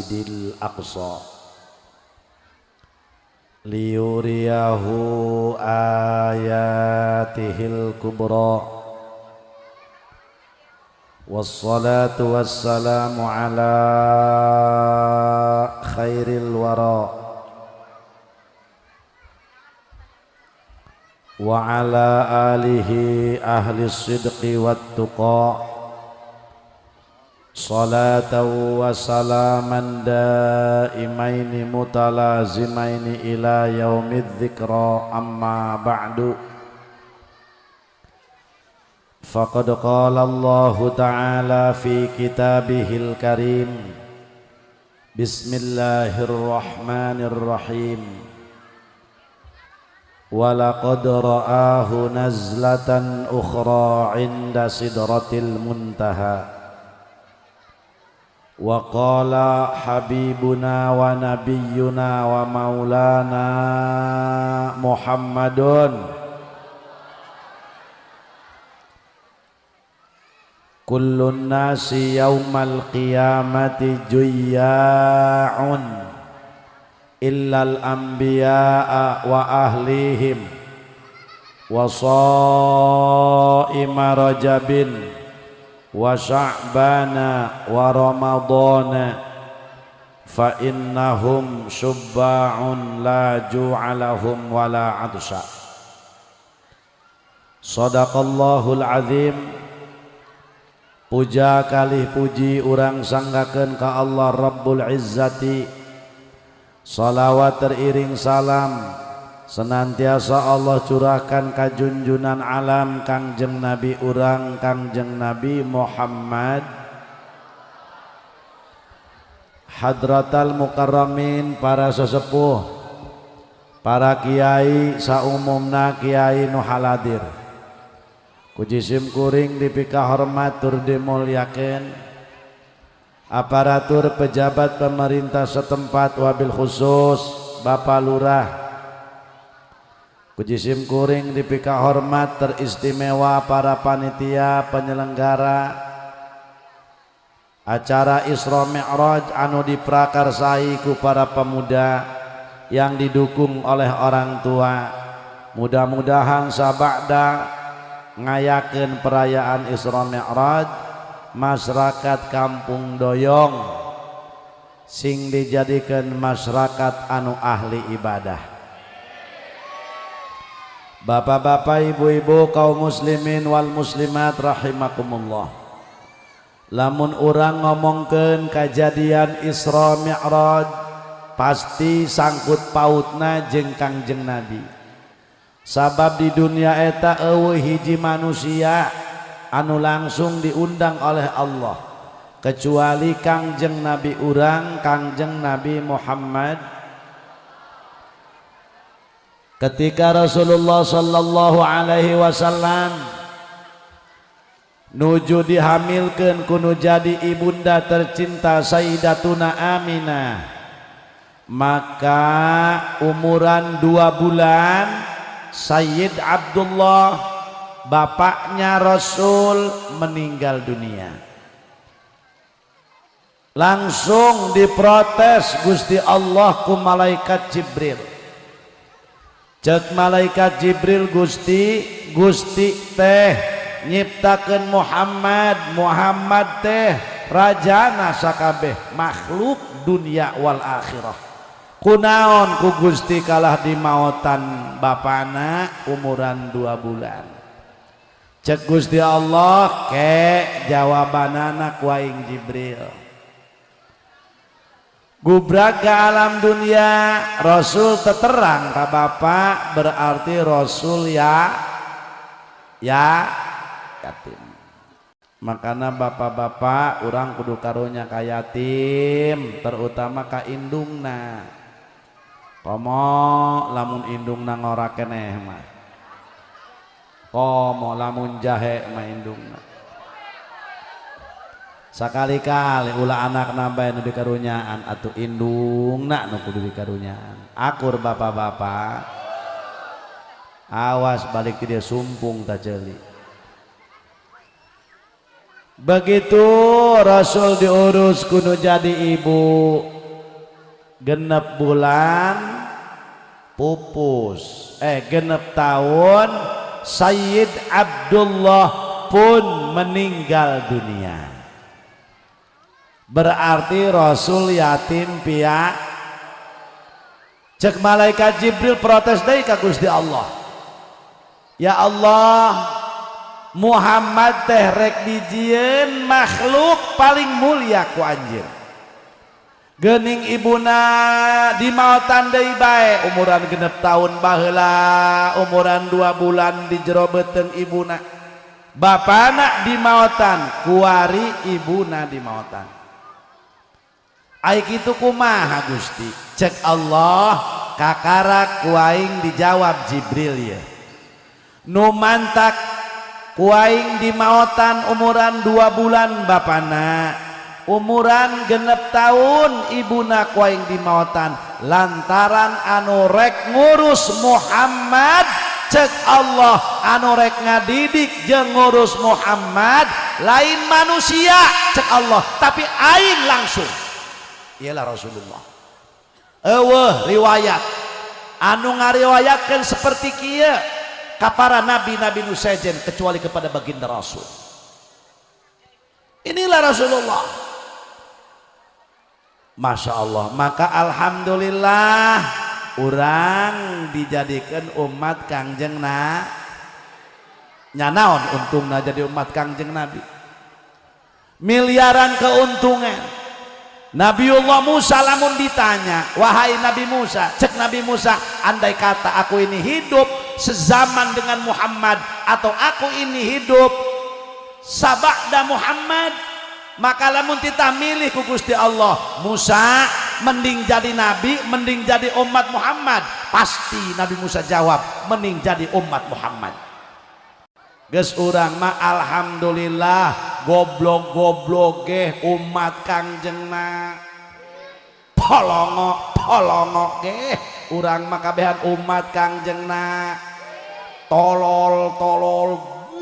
Masjidil Aqsa liyuriyahu ayatihil kubra wassalatu wassalamu ala khairil wara wa ala alihi ahli sidqi wat tuqa salatan wa salaman daimaini mutalazimaini ila yaumid dzikra amma ba'du faqad qala Allah ta'ala fi kitabihil karim bismillahirrahmanirrahim wa laqad ra'ahu nazlatan ukhra 'inda sidratil muntaha wa qala habibuna wa nabiyyuna wa maulana Muhammadun kullun nasi yaumal qiyamati juyya'un illal anbiya'a wa ahlihim wa sha'ima rajabin wa sya'bana wa ramadana fa innahum syubba'un la ju'alahum wa la adsha. Sadaqallahul azim. Puja kalih puji urang sanggakeun ka Allah Rabbul Izzati, salawat teriring salam senantiasa Allah curahkan ka junjunan alam Kangjeng Nabi urang Kangjeng Nabi Muhammad hadratal mukarramin, para sesepuh, para kiai saumumna kiai nu haladir, kujisim kuring dipika hormat tur dimulyakeun, aparatur pejabat pemerintah setempat wabil khusus Bapak Lurah, kujisim kuring dipika hormat teristimewa para panitia penyelenggara acara Isra Mi'raj anu diprakarsai ku para pemuda yang didukung oleh orang tua. Mudah-mudahan sabada ngayakeun perayaan Isra Mi'raj masyarakat Kampung Doyong sing dijadikeun masyarakat anu ahli ibadah. Bapak-bapak, ibu-ibu, kaum muslimin wal muslimat rahimakumullah. Lamun urang ngomongkeun kajadian Isra Mi'raj pasti sangkut pautna jeung Kangjeng Nabi. Sabab di dunia eta eueuh hiji manusia anu langsung diundang oleh Allah kecuali Kangjeng Nabi urang Kangjeng Nabi Muhammad. Ketika Rasulullah sallallahu alaihi wasallam nuju dihamilkeun kuno jadi ibunda tercinta Sayyidatuna Aminah, maka umuran 2 bulan Sayyid Abdullah bapaknya Rasul meninggal dunia. Langsung diprotes Gusti Allah ku malaikat Jibril. Cek malaikat Jibril, Gusti teh nyiptakeun Muhammad teh rajana sakabeh makhluk dunia wal akhirah. Kunaon ku Gusti kalah di maotan bapana umuran 2 bulan. Cek Gusti Allah ke jawabanana ku aing Jibril. Gubrak ke alam dunia Rasul teterang ka bapak berarti Rasul ya yatim. Makana bapak-bapak urang kudu karunya ka yatim, terutama ka indungna. Komo lamun indungna ngora keneh mah, komo lamun jahe mah indungna. Sakali-kali ulah anak nambah nu dikarunyaan atuh indungna nu kudu dikarunyaan. Akur bapak-bapak, awas balik ti dia sumpung tak ceuli. Begitu Rasul diurus kudu jadi ibu genep bulan pupus genep tahun Sayyid Abdullah pun meninggal dunia. Berarti Rasul yatim piatu. Cek malaikat Jibril protes deui ka Gusti Allah. Ya Allah, Muhammad teh rek dijieun makhluk paling mulia ku anjeun. Geuning ibuna dimaotan deui bae umuran genep tahun baheula, umuran 2 bulan di jero beuteung ibuna. Bapana dimaotan, kuari ibuna dimaotan. Ai kitu kumaha Gusti? Cek Allah kakara kuaing dijawab Jibril ya. Nu mantak kuaing dimaotan umuran 2 bulan bapana, umuran genep tahun ibuna kuaing dimaotan lantaran anu rek ngurus Muhammad. Cek Allah anu rek ngadidik jeung ngurus Muhammad lain manusia cek Allah tapi aing langsung ialah Rasulullah. Eueuh riwayat anu ngariwayatkeun seperti kieu ka para nabi-nabi nu sejen kecuali kepada baginda Rasul. Inilah Rasulullah. Masya Allah. Maka alhamdulillah urang dijadikan umat Kangjeng nyanaon untungna jadi umat Kangjeng Nabi. Miliaran keuntungan. Nabiullah Musa lamun ditanya, wahai Nabi Musa, cek Nabi Musa, andai kata aku ini hidup sezaman dengan Muhammad atau aku ini hidup sabada Muhammad, maka lamun titah milih ku Gusti Allah, Musa mending jadi nabi, mending jadi umat Muhammad. Pasti Nabi Musa jawab, mending jadi umat Muhammad. Geus urang mah alhamdulillah goblok-goblok ge umat Kangjengna polongo ge urang mah kabehan umat Kangjengna tolol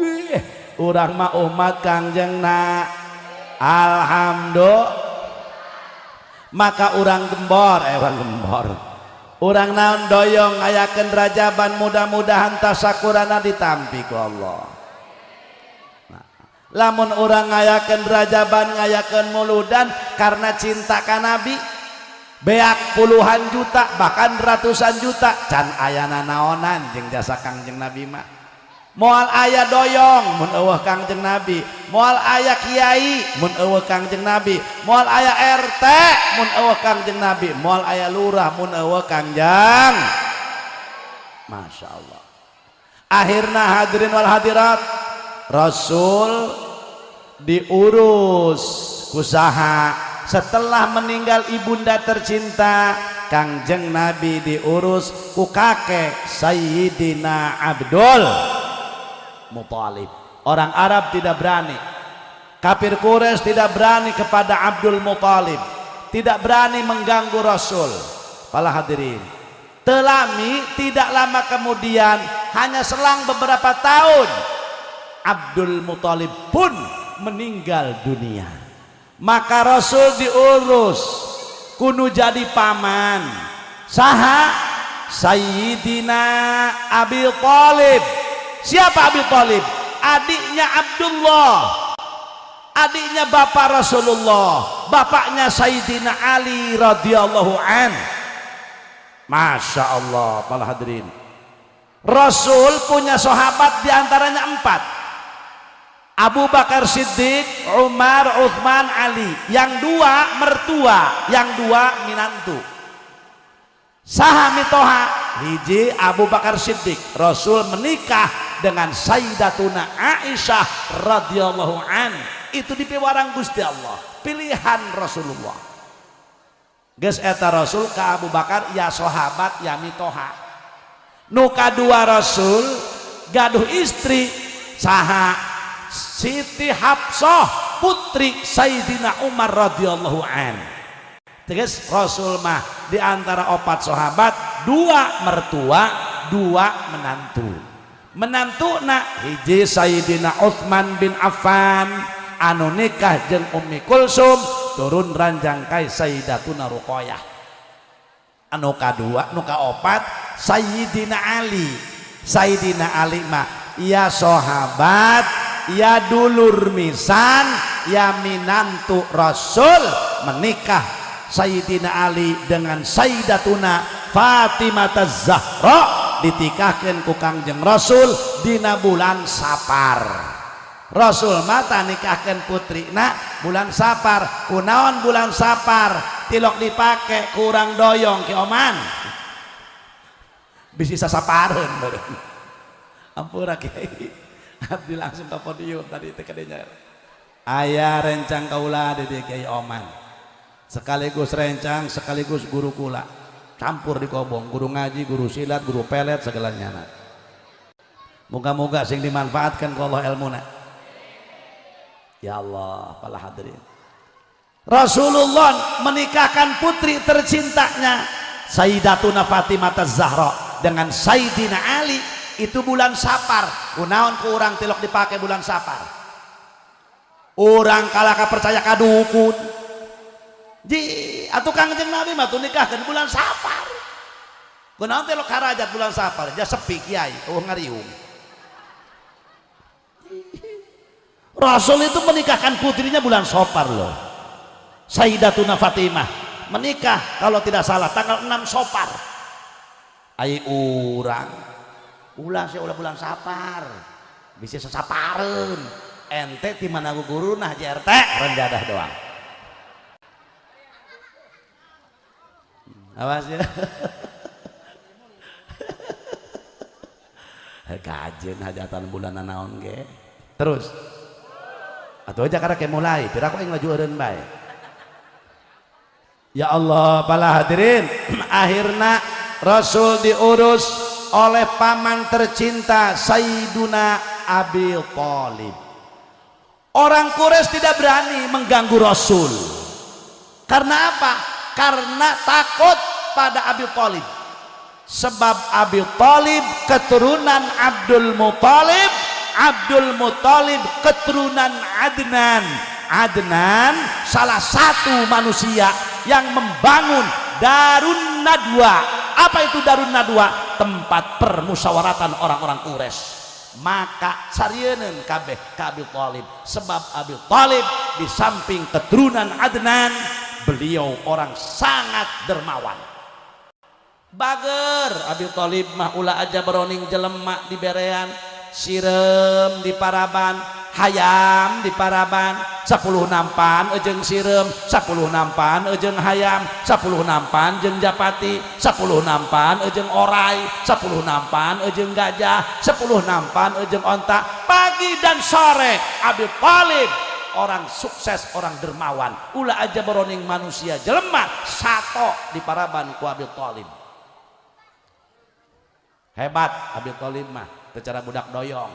ge urang mah umat Kangjengna alhamdulillah. Maka urang gembor urang naon doyong ngayakeun rajaban mudah-mudahan tasakurana ditampi ku Allah. Lamun orang ngayakeun rajaban ngayakeun muludan karena cinta ka Nabi beak puluhan juta bahkan ratusan juta can ayana naonan jeung jasa Kangjeng Nabi mah moal aya doyong mun eueuh Kangjeng Nabi, moal aya kiai mun eueuh Kangjeng Nabi, moal aya RT mun eueuh Kangjeng Nabi, moal aya lurah mun eueuh Kangjeng. Masya Allah. Akhirna hadirin wal hadirat Rasul diurus kusaha setelah meninggal ibunda tercinta Kangjeng Nabi diurus ku kakek Sayyidina Abdul Muthalib. Orang Arab tidak berani, kafir Quraisy tidak berani kepada Abdul Muthalib, tidak berani mengganggu Rasul. Para hadirin, telami tidak lama kemudian hanya selang beberapa tahun Abdul Muthalib pun meninggal dunia. Maka Rasul diurus kudu jadi paman saha Sayyidina Abi Thalib. Siapa Abi Thalib? Adiknya Abdullah, adiknya bapak Rasulullah, bapaknya Sayyidina Ali radhiyallahu an. Masya Allah. Para hadirin, Rasul punya sahabat diantaranya 4. Abu Bakar Siddiq, Umar, Uthman, Ali. Yang 2 mertua, yang 2 minantu. Saha mitoha? Hiji Abu Bakar Siddiq. Rasul menikah dengan Sayyidatuna Aisyah radhiyallahu an. Itu dipiwarang Gusti Allah, pilihan Rasulullah. Geus eta Rasul ka Abu Bakar ya sahabat ya mitoha. Nu kadua Rasul gaduh istri saha Siti Hafsah putri Sayyidina Umar radhiyallahu an. Tegas Rasul mah di antara 4 sahabat 2 mertua 2 menantu. Menantuna hiji Sayyidina Utsman bin Affan, anu nikah jeung Ummi Kulsum turun ranjang kai Sayyidatuna Ruqayyah. Anu kadua nu kaopat Sayyidina Ali. Sayyidina Ali mah ya sahabat, ya dulur misan, ya minantu Rasul, menikah Sayyidina Ali dengan Sayyidatuna Fatimah Az-Zahra ditikahkeun ku Kangjeng Rasul dina bulan Sapar. Rasul mata nikahkeun putrina bulan Sapar. Kunaon bulan Sapar? Tilok dipake kurang doyong ki oman. Bisi sasapareun beureun. Ampura Kiai. Abdi langsung ke podium tadi teh kadenya. Aya rencang kaula di Kiai Oman. Sekaligus rencang, sekaligus guru kula. Campur di kobong, guru ngaji, guru silat, guru pelet segalanya. Moga-moga sing dimanfaatkan ku Allah ilmuna. Ya Allah, para hadirin. Rasulullah menikahkan putri tercintanya Sayyidatuna Fatimah Az-Zahra dengan Sayyidina Ali itu bulan Sapar. Kunaon ku urang tilok dipake bulan Sapar. Urang kalaka percaya ka dukun. Ji atuh Kangjeng Nabi mah tuh nikahkeun bulan Sapar. Kunaon tilok harajat bulan Sapar? Ja sepi kiai, ngariung. Rasul itu menikahkan putrinya bulan Sapar loh. Sayyidatuna Fatimah menikah kalau tidak salah tanggal 6 Sapar. Ai urang ulah saya ulah bulan Sapar bisa sesapareun ente ti mana guruna JRT renjadah doang. Awas ya. Kajen hajatan bulan naon ge. Terus atuh aja karek mulai pira kok ngaju eureun bae. Ya Allah, para hadirin, akhirnya Rasul diurus oleh paman tercinta Sayyiduna Abi Thalib. Orang Quraisy tidak berani mengganggu Rasul. Karena apa? Karena takut pada Abi Thalib. Sebab Abi Thalib keturunan Abdul Muthalib, Abdul Muthalib keturunan Adnan. Adnan salah satu manusia yang membangun Darun Nadwa. Apa itu Darun Nadwa? Tempat permusyawaratan orang-orang Quraisy. Maka sarieun kabeh ka Abi Thalib. Sebab Abi Thalib di samping keturunan Adnan, beliau orang sangat dermawan. Bager Abi Thalib mah ulah aja beroning jelema di berean, sirem di paraban, hayam di paraban, 10 nampan ejeng sirem, 10 nampan ejeng hayam, 10 nampan jeung japati, 10 nampan ejeng orai, 10 nampan ejeng gajah, 10 nampan ejeng onta. Pagi dan sore Abi Thalib orang sukses, orang dermawan, ulah aja beroning manusia jelema sato di paraban ku Abi Thalib. Hebat Abi Thalib mah secara budak doyong.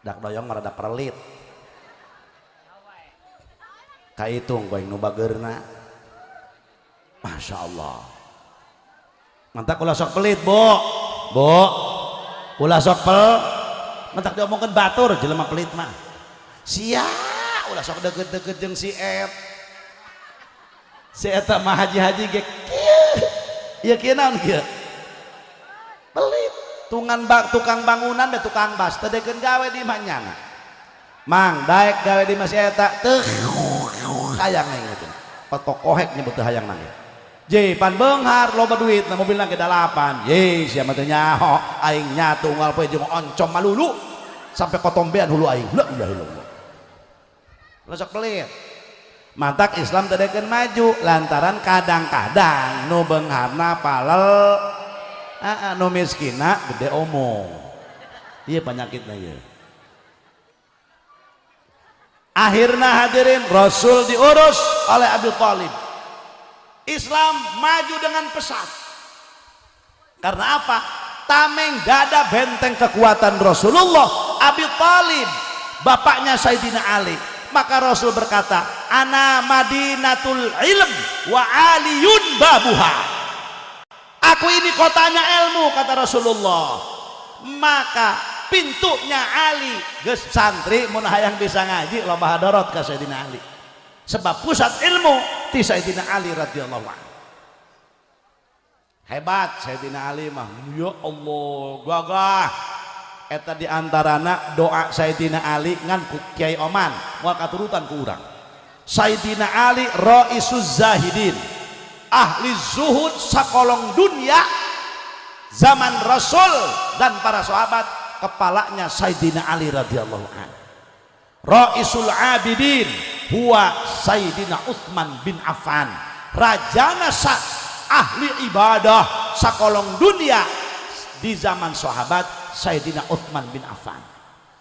Dak doyong rada perlit. Kaitung goeng nu bageurna. Masya Allah. Mantak ulah sok pelit, Bo. Ulah sok mantak diomongkeun batur jelema pelit mah. Sia ulah sok deket-deket jeung si Et. Si eta mah haji-haji ge kieu. Ieu kieu naon kieu? Pelit. Tukang bangunan dan tukang bas tedekeun gawe di manyana. Mang daek gawe di masih eta teu hayang gitu. Potokohek nyebut teu hayang nangge. J pan beunghar loba duit na mobilna ge 8. Ye sia mah teu nyaho aing nya tunggal poe jeung oncom malulu sampai kotombean hulu aing. La ilaha illallah. Lesok pelit. Mantak Islam tedekeun maju lantaran kadang-kadang nu beungharna palel nu miskina gede omong. Iya penyakitnya ya. Akhirnya hadirin Rasul diurus oleh Abi Thalib. Islam maju dengan pesat. Karena apa? Tameng dada benteng kekuatan Rasulullah Abi Thalib, bapaknya Sayyidina Ali. Maka Rasul berkata, ana madinatul ilm wa aliyun babuha. Aku ini kotanya ilmu, kata Rasulullah. Maka pintunya Ali. Geus santri mun hayang bisa ngaji loba hadarat ka Sayyidina Ali. Sebab pusat ilmu ti Sayyidina Ali radhiyallahu anhu. Hebat Sayyidina Ali mah. Ya Allah, gagah. Eta diantarana doa Sayyidina Ali ngan ku Kiai Oman moal katurutan ku urang. Sayyidina Ali raisuz zahidin, ahli zuhud sakolong dunia zaman Rasul dan para sahabat, kepalanya Sayyidina Ali radhiyallahu anhu. Raisul abidin huwa Sayyidina Utsman bin Affan, rajana ahli ibadah sakolong dunia di zaman sahabat Sayyidina Utsman bin Affan.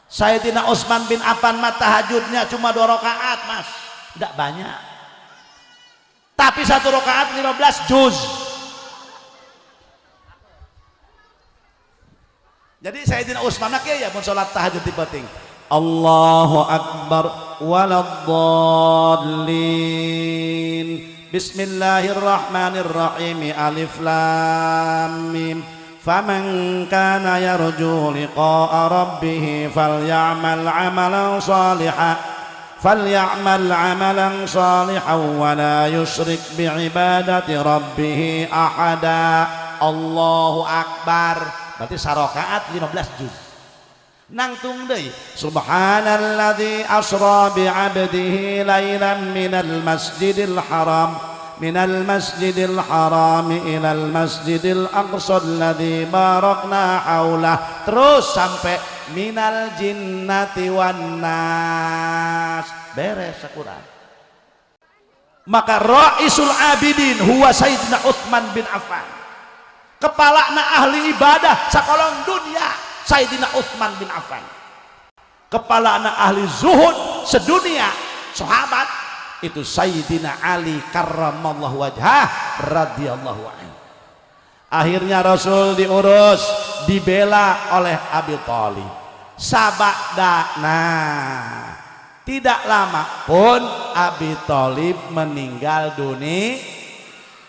Sayyidina Utsman bin Affan mah tahajudnya cuma 2 rakaat mas, tidak banyak, tapi 1 rakaat 15 juz. Jadi Sayyidina Utsman ya mun salat tahajud penting Allahu Akbar waladdallin Bismillahirrahmanirrahim Alif Lam Mim Faman kana yarju liqa'a rabbih falyamal 'amalan shalihan wa la yusyrik bi'ibadati rabbih ahada. Allahu Akbar berarti sarakaat 15 juz. Nangtung deui subhanalladzi asra bi 'abdihi lailan minal masjidil haram ilal masjidil aqsa alladzi barakna haulah, terus sampai minal jinnati wan nas, beres sakuran. Maka raisul abidin huwa Sayyidina Utsman bin Affan, kepalana ahli ibadah sakolong dunia Sayyidina Utsman bin Affan, kepalana ahli zuhud sedunia sahabat itu Sayyidina Ali karramallahu wajhah radhiyallahu anhu. Akhirnya Rasul diurus, dibela oleh Abi Thalib. Sabadana tidak lama pun Abi Thalib meninggal dunia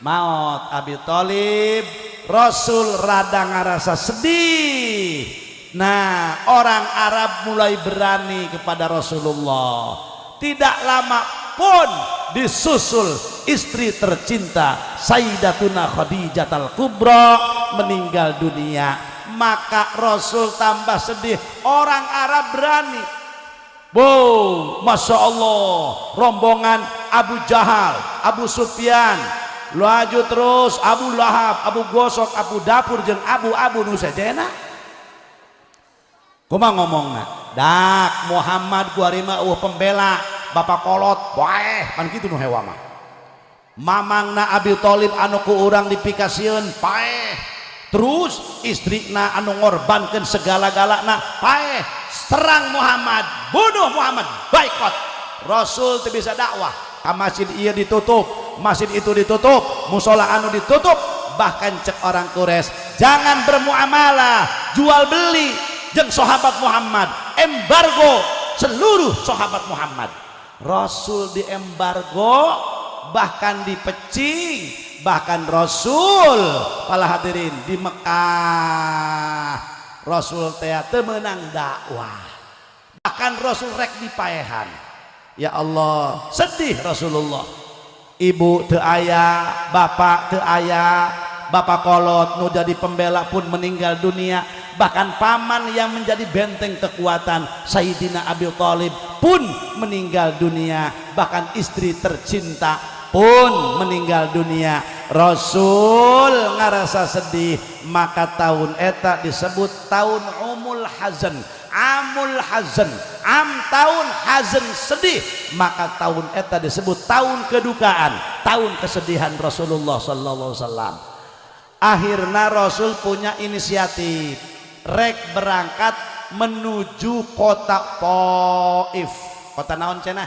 maut. Abi Thalib Rasul rada ngarasa sedih. Nah, orang Arab mulai berani kepada Rasulullah. Tidak lama pun disusul istri tercinta Sayyidatuna Khadijatul Kubra meninggal dunia. Maka Rasul tambah sedih. Orang Arab berani. Masya Allah, rombongan Abu Jahal, Abu Sufyan, laju terus Abu Lahab, Abu Gosok, Abu Dapur jeung Abu nu sajena. Kumaha ngomongna? Dak Muhammad kuarima pembela bapak kolot wae pan kitu nu hewa mah. Mamangna Abi Thalib anu ku urang dipikasieun paeh, terus istrina anu ngorbankeun segala-galana paeh, serang Muhammad, bunuh Muhammad, baikot. Rasul teu bisa dakwah ka masjid ieu ditutup, masjid itu ditutup, musola anu ditutup. Bahkan cek orang Quraisy jangan bermuamalah jual beli jeung sahabat Muhammad, embargo seluruh sahabat Muhammad. Rasul diembargo, bahkan dipecing, bahkan Rasul pala hadirin di Mekah Rasul teh teu meunang dakwah, bahkan Rasul rek dipaehan. Ya Allah, sedih Rasulullah. Ibu teu aya, bapak teu aya, bapak kolot nu jadi pembela pun meninggal dunia, bahkan paman yang menjadi benteng kekuatan Sayyidina Abi Thalib pun meninggal dunia, bahkan istri tercinta pun meninggal dunia. Rasul ngarasa sedih, maka tahun eta disebut tahun umul hazan, amul hazan, tahun hazan sedih, maka tahun eta disebut tahun kedukaan, tahun kesedihan Rasulullah sallallahu alaihi wasallam. Akhirnya Rasul punya inisiatif, rek berangkat menuju kota Taif. Kota naon cenah?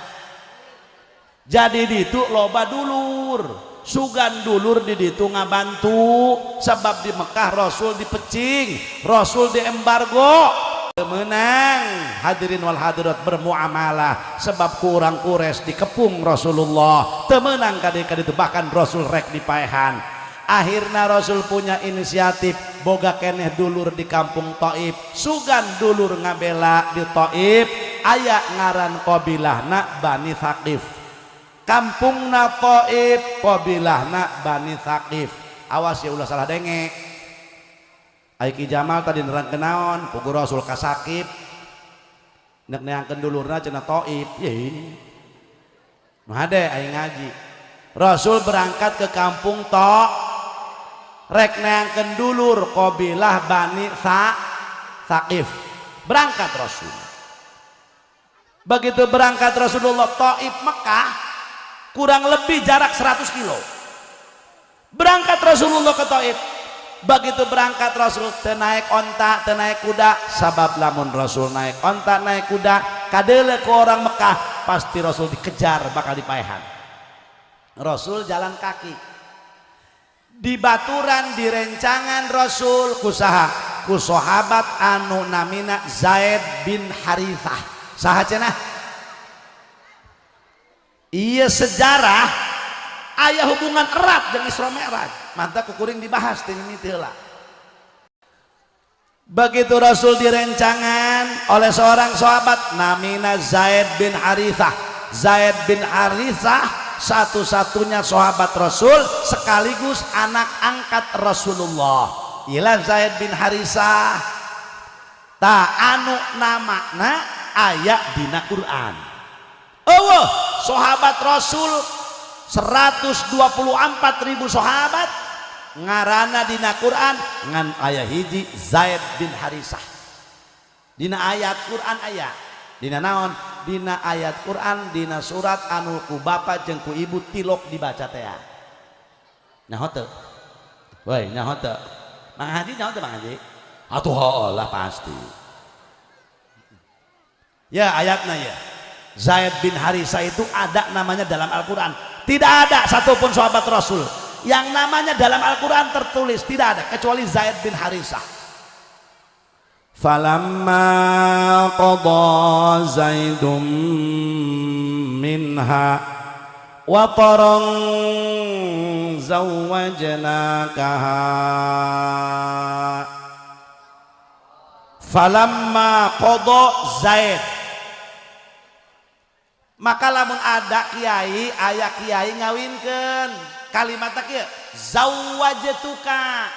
Jadi ditu loba dulur, sugan dulur di ditu ngabantu, sebab di Mekah Rasul dipecing, Rasul diembargo, menang hadirin wal hadirat bermuamalah, sebab kurang Quraisy dikepung Rasulullah, temenang kade-kade itu, bahkan Rasul rek dipaehan. Akhirnya Rasul punya inisiatif boga keneh dulur di kampung Thaif, sugan dulur ngabela di Thaif, aya ngaran qabilahna Bani Thaqif. Kampungna Thaif, qabilahna Bani Thaqif. Awas ya ulah salah denge. Aiki Jamal tadi nerangkeun naon, pugu Rasul ka Saqif. Nek neangkeun dulurna cenah Thaif. Ye. Made aing ngaji. Rasul berangkat ke kampung rek neangkeun dulur qabilah Bani Thaqif. Berangkat Rasul. Begitu berangkat Rasulullah Thaif Mekah kurang lebih jarak 100 kilo. Berangkat Rasulullah ke Thaif. Begitu berangkat Rasul teu naik onta, teu naik kuda, sabab lamun Rasul naik onta, naik kuda, kadeule ke orang Mekah, pasti Rasul dikejar bakal dipaehan. Rasul jalan kaki. Di baturan di rencangan Rasul kusaha ku sahabat anu namina Zaid bin Harithah. Saha cenah? Iya sejarah aya hubungan erat dengan Isra Mi'raj. Mantap kukuring dibahas teh mimiti heula. Begitu Rasul direncangan oleh seorang sahabat namina Zaid bin Harithah. Zaid bin Harithah satu-satunya sahabat Rasul sekaligus anak angkat Rasulullah. Ilah Zaid bin Harithah ta anu namana aya dina Quran. Oh, sahabat Rasul 124.000 sahabat ngarana dina Quran ngan aya hiji Zaid bin Harithah. Dina ayat Quran aya. Dina naon? Dina ayat Quran dina surat anu ku bapa jeung ku ibu tilok dibaca teh. Nyaho teu? Woi, nyaho teu? Mang Haji nyaho teu Mang Haji? Atuh heulah pasti. Ya ayatna ya. Zaid bin Harithah itu ada namanya dalam Al-Quran. Tidak ada satupun sahabat Rasul yang namanya dalam Al-Quran tertulis, tidak ada kecuali Zaid bin Harithah. Falamma qada Zaidum minha wa tarang zawwajnakaha. Falamma qada Zaid, maka lamun ada kiai aya kiai ngawinkeun kalimat kieu zawwajtuka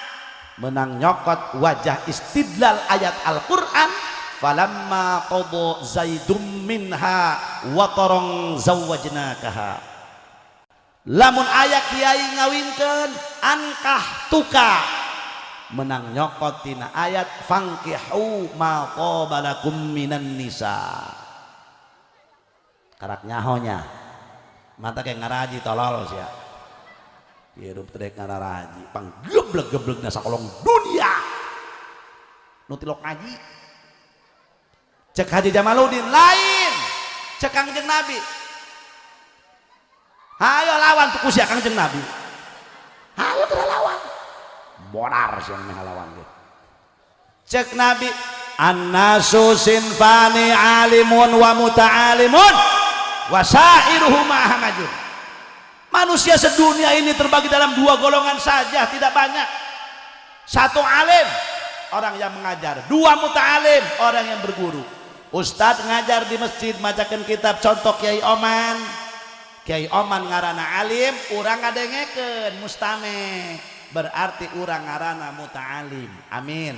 menang nyokot wajah istidlal ayat Al-Qur'an falamma qada zaidum minha wa tarang zawwajnakaha. Lamun aya kiai ngawinkeun ankah tuka menang nyokot tina ayat fankihu ma qabalakum minan nisa. Karak nyahonya mata kayak ngaraji tolol sia hidup trek ngaraji pang geblek-geblek nasa kolong dunia nutilok ngaji cek Haji Jamaluddin lain cek Kangjeng Nabi ayo lawan tuh kusia Kangjeng Nabi ayo kita lawan bodar sih yang mehalawan gitu cek Nabi annasu sinfani alimun wa muta'alimun wasairuhuma hamajun. Manusia sedunia ini terbagi dalam dua golongan saja, tidak banyak. Satu alim, orang yang mengajar. Dua muta'alim, orang yang berguru. Ustadz ngajar di masjid, macakan kitab, contoh Kiai Oman. Kiai Oman ngarana alim, urang ngadengeken mustame. Berarti urang ngarana muta'alim. Amin.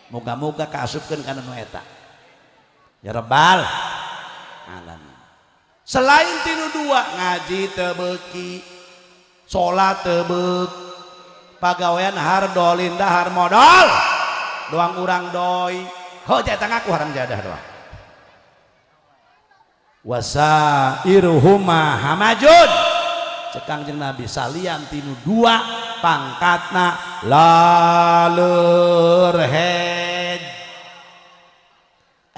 Moga-moga kaasupkeun kana nu eta. Ya Rabbal alamin. Selain tinu dua ngaji teu beuki, salat teu beuk, pagawean hardolin dahar modal, doang urang doi, heuh eta ngaku harang jadah doang. Wasairuhuma hamajun, cek Kangjeng Nabi salian tinu dua pangkatna laleur-hej.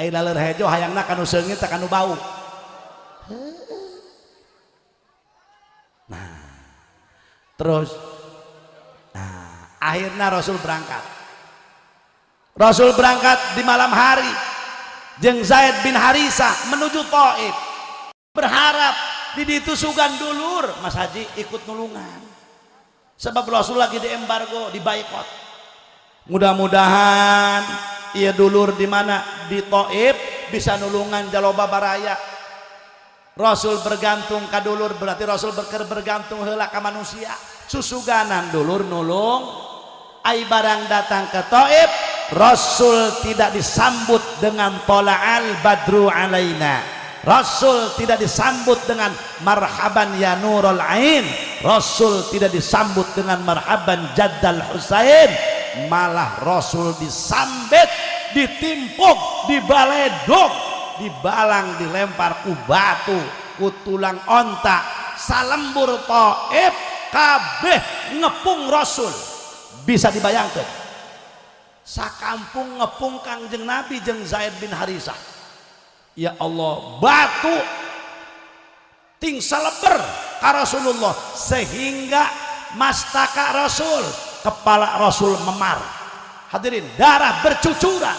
Ai laleur-hej hayangna kanu seungit teh kanu bau. Nah, terus akhirnya Rasul berangkat. Rasul berangkat di malam hari jeung Zaid bin Harithah menuju Thaif, berharap di ditu sugan dulur Mas Haji ikut nulungan. sebab Rasul lagi di embargo, di boikot. Mudah-mudahan ia dulur di mana di Taif bisa nulungan jaloba baraya. Rasul bergantung ka dulur berarti Rasul bergantung heula ka manusia. Susuganan dulur nulung ai barang datang ke Taif, Rasul tidak disambut dengan tola'al badru alaina. Rasul tidak disambut dengan marhaban ya nurul ain. Rasul tidak disambut dengan marhaban jaddal Husain. Malah Rasul disambet, ditimpuk, dibaledog, dibalang, dilempar ku batu, ku tulang onta, salembur Taif kabeh ngepung Rasul. Bisa dibayangkan sakampung ngepung Kangjeng Nabi jeung Zaid bin Harisah. Ya Allah, batu ting saleber ka Rasulullah sehingga mastaka Rasul, kepala Rasul memar. Hadirin, darah bercucuran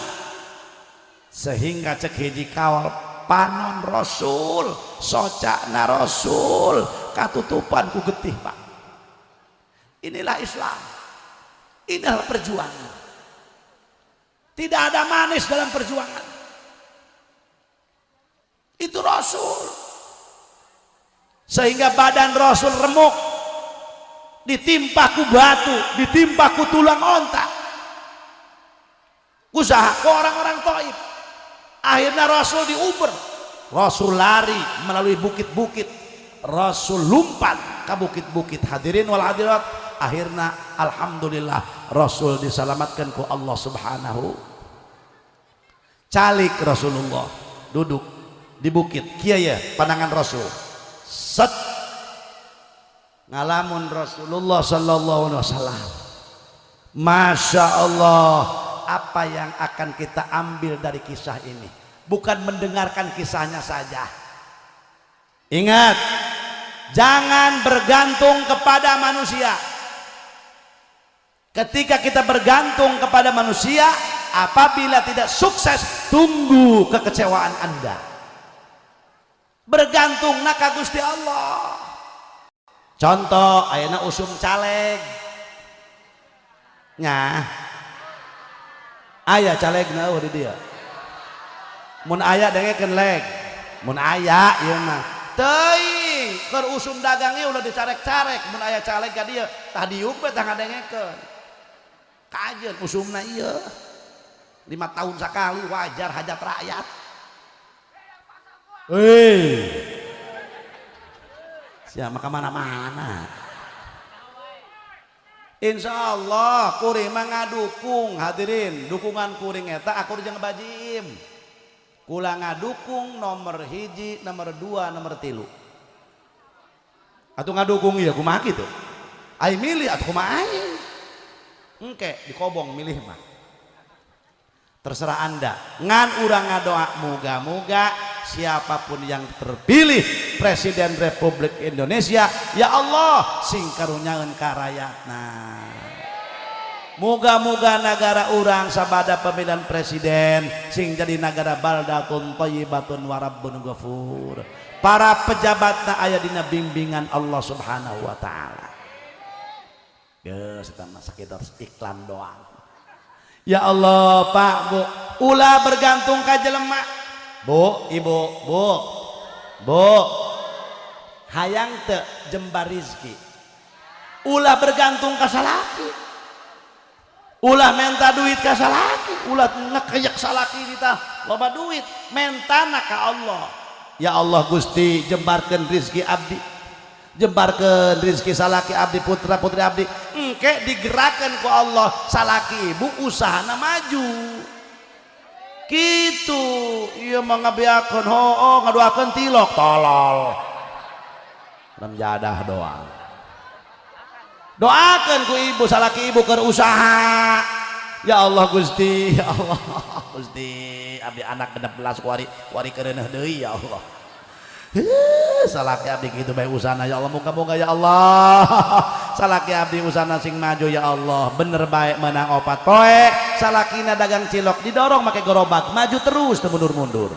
sehingga cek hiji kawal panon Rasul, socakna Rasul katutupan ku getih, Pak. Inilah Islam, inilah perjuangan. Tidak ada manis dalam perjuangan. Itu Rasul. Sehingga badan Rasul remuk, ditimpa ku batu, ditimpa ku tulang onta. Usaha ke orang-orang Taif. Akhirnya Rasul diuber. Rasul lari melalui bukit-bukit. Rasul lumpat ke bukit-bukit. Hadirin wal hadirat. Akhirnya alhamdulillah Rasul diselamatkan ku Allah subhanahu. Calik Rasulullah duduk di bukit kieu ya pandangan Rasul set ngalamun Rasulullah sallallahu alaihi wasallam. Masya Allah, apa yang akan kita ambil dari kisah ini? Bukan mendengarkan kisahnya saja. Ingat, jangan bergantung kepada manusia. Ketika kita bergantung kepada manusia, apabila tidak sukses, tunggu kekecewaan Anda. Bergantung ka Gusti Allah. Contoh, ayeuna usum caleg. Nya. Aya calegna di dia. Mun aya dengekeun leg. Mun aya ieu mah. Teuing, keur usum dagangnya udah dicarek-carek. Mun aya caleg ka dieu, tah diuk we tah ngadengekeun. Kajen usumna iya 5 tahun sekali wajar hajat rakyat. Siapa kemana-mana. Insya Allah kuring mah ngadukung. Hadirin, dukungan kuring eta akur jeung bajim. Kula ngadukung nomor 1, nomor 2, nomor 3. Atuh ngadukung ieu kumaha kitu? Ai milih atuh kumaha aing? Engke dikobong milih mah terserah Anda. Ngan urang ngadoa moga-moga siapapun yang terpilih Presiden Republik Indonesia, ya Allah sing karunyaeun ka rakyatna. Moga-moga negara urang sabada pemilihan presiden sing jadi negara baldatun thayyibatun wa rabbun ghafur. Para pejabatna aya dina bimbingan Allah Subhanahu wa taala. Ya, setelah sekitar iklan doang. Ya Allah, Pak, Bu, ulah bergantung ka jelema. Bu, Ibu, Bu, hayang teu jembar rizki. Ulah bergantung ka salaki. Ulah menta duit ka salaki. Ulah ngekeyek salaki kita loba duit. Mentana ka Allah. Ya Allah Gusti, jembarkeun rizki abdi. Jembarkeun rizki salaki abdi, putra putri abdi engke digerakkan ku Allah, salaki ibu usahana maju gitu. Iya mah ngabeakeun ngadoakeun tilok tolol rem jadah doang. Doakeun ku ibu salaki ibu keur usaha. Ya Allah Gusti, ya Allah Gusti, abdi anak 16 wari kereuneuh deui ya Allah. Salaki abdi gitu bae usahana ya Allah, moga-moga ya Allah salaki abdi usahana sing maju ya Allah, bener baik menang opat poe. Salakina dagang cilok didorong make gerobak maju terus teu mundur-mundur,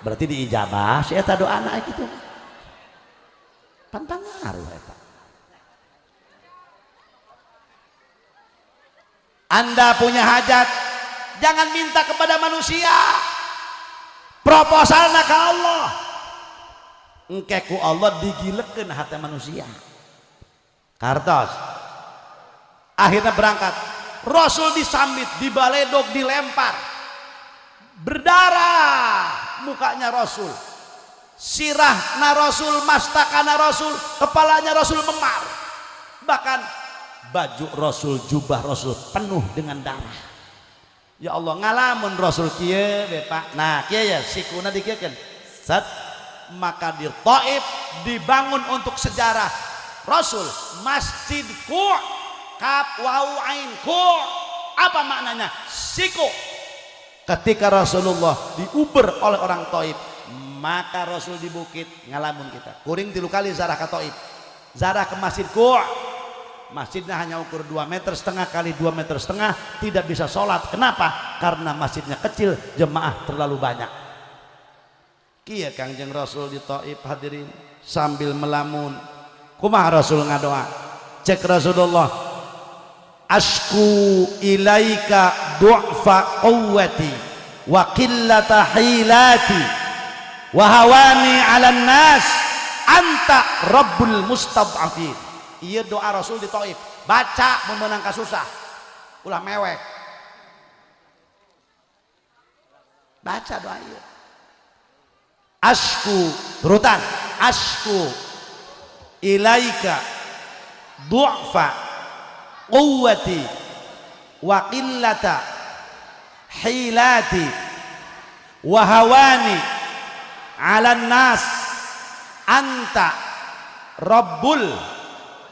berarti diijabah si eta doana kitu pantangaruh eta. Anda punya hajat, jangan minta kepada manusia, proposalna ke Allah. Engke ku Allah digilekeun hati manusia. Kartos akhirnya berangkat, Rasul disambit, dibaledog, dilempar, berdarah mukanya Rasul, sirahna Rasul, mastakana Rasul, kepalanya Rasul memar, bahkan baju Rasul, jubah Rasul penuh dengan darah. Ya Allah, ngalamun Rasul kieu be Pak. Nah kieu ya sikuna dikiekeun set, maka di Thaif dibangun untuk sejarah Rasul Masjid Qu', kaf waw ain Qu'. Apa maknanya? Siku. Ketika Rasulullah diuber oleh orang Thaif, maka Rasul di bukit ngalamun kita kuring 3 kali zarah ke Thaif, zarah ke Masjid Qu'. Masjidnya hanya ukur 2,5 meter kali 2,5 meter, tidak bisa sholat. Kenapa? Karena masjidnya kecil, jemaah terlalu banyak. Kia Kangjeng Rasul di Thaif hadirin sambil melamun. Kumaha Rasul ngadoa? Cek Rasulullah, asku ilaika du'fa quwwati wa qillata hilati wa hawani 'alan nas anta rabbul mustad'afin. Iya doa Rasul di Thaif, baca memenang kasusah, ulah mewek, baca doa iya. Asku turutan, asku ilaika du'fa quwwati wa qillata hilati wa hawani 'alan nas anta rabbul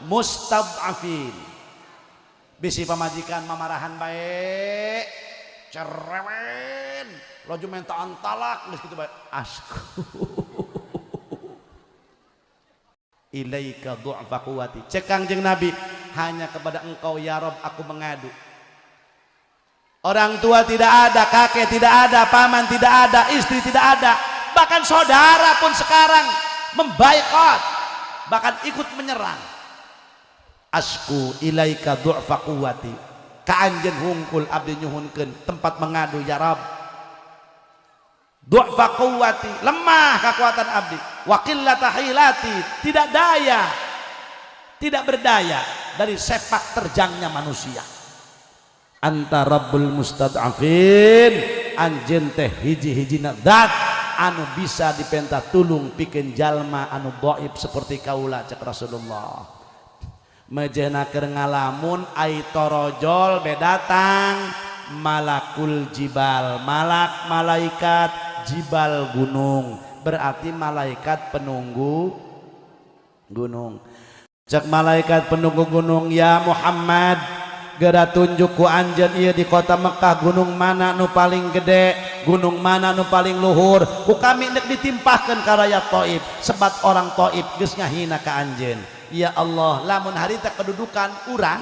mustad'afin. Bisi pamajikan mamarahan baik cerewen loju mintaan talak geus kitu bae, asku ilaika du'fa quwwati. Cek Kangjeng Nabi, hanya kepada engkau ya Rob aku mengadu. Orang tua tidak ada, kakek tidak ada, paman tidak ada, istri tidak ada, bahkan saudara pun sekarang membaikot, bahkan ikut menyerang. Asku ilaika du'fa quwwati, ka anjeun hungkul abdi nyuhunkeun tempat mengadu ya Rabb. Du'fa quwwati, lemah kekuatan abdi, wa qillata hilati, tidak daya, tidak berdaya dari sepak terjangnya manusia. Anta rabbul mustad'afin, anjeun teh hiji-hijina zat anu bisa dipenta tulung pikeun jalma anu dhaif seperti kaula, cek Rasulullah. Mejena keur ngalamun ai torojol bedatang malakul jibal, malak malaikat, jibal gunung, berarti malaikat penunggu gunung. Cek malaikat penunggu gunung, ya Muhammad gera tunjuk ku anjeun ieu di kota Mekah gunung mana nu paling gede, gunung mana nu paling luhur, ku kami nek ditimpahkeun ka rakyat Thaif, sebab orang Thaif geus ngahina ka anjeun. Ya Allah, lamun harita kedudukan urang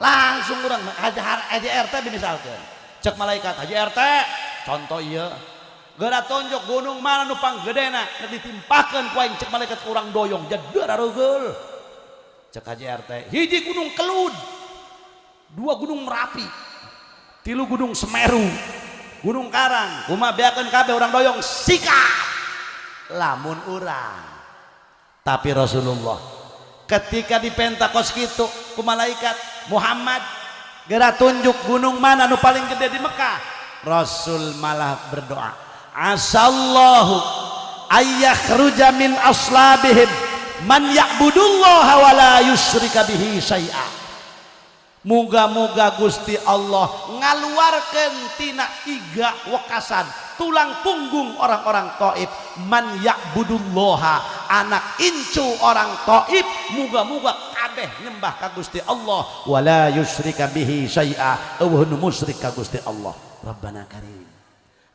langsung urang Haji RT misalkan, cek malaikat Haji RT contoh iya geura tunjuk gunung mana nu panggedena ditimpahkeun ku aing, cek malaikat urang doyong jedeur areugel. Cek Haji RT hiji gunung Kelud, 2 gunung Merapi, 3 gunung Semeru, gunung Karang, kumaha beakeun kabeh urang doyong sikap lamun urang. Tapi Rasulullah ketika di Pentakos gitu ku malaikat Muhammad geura tunjuk gunung mana nu paling gede di Mekah, Rasul malah berdoa, asallahu ayyakhruja min aslabihim man ya'budullaha wa la yusyrika bihi syai'a. Muga-muga Gusti Allah ngaluarkeun tina iga wekasan tulang punggung orang-orang Thaif, man ya'budullaha, anak incu orang Thaif, muga-muga kabeh nyembah ka Gusti Allah, wala yusyrika bihi syai'a, eueuh nu musyrik ka Gusti Allah. Rabbana karim.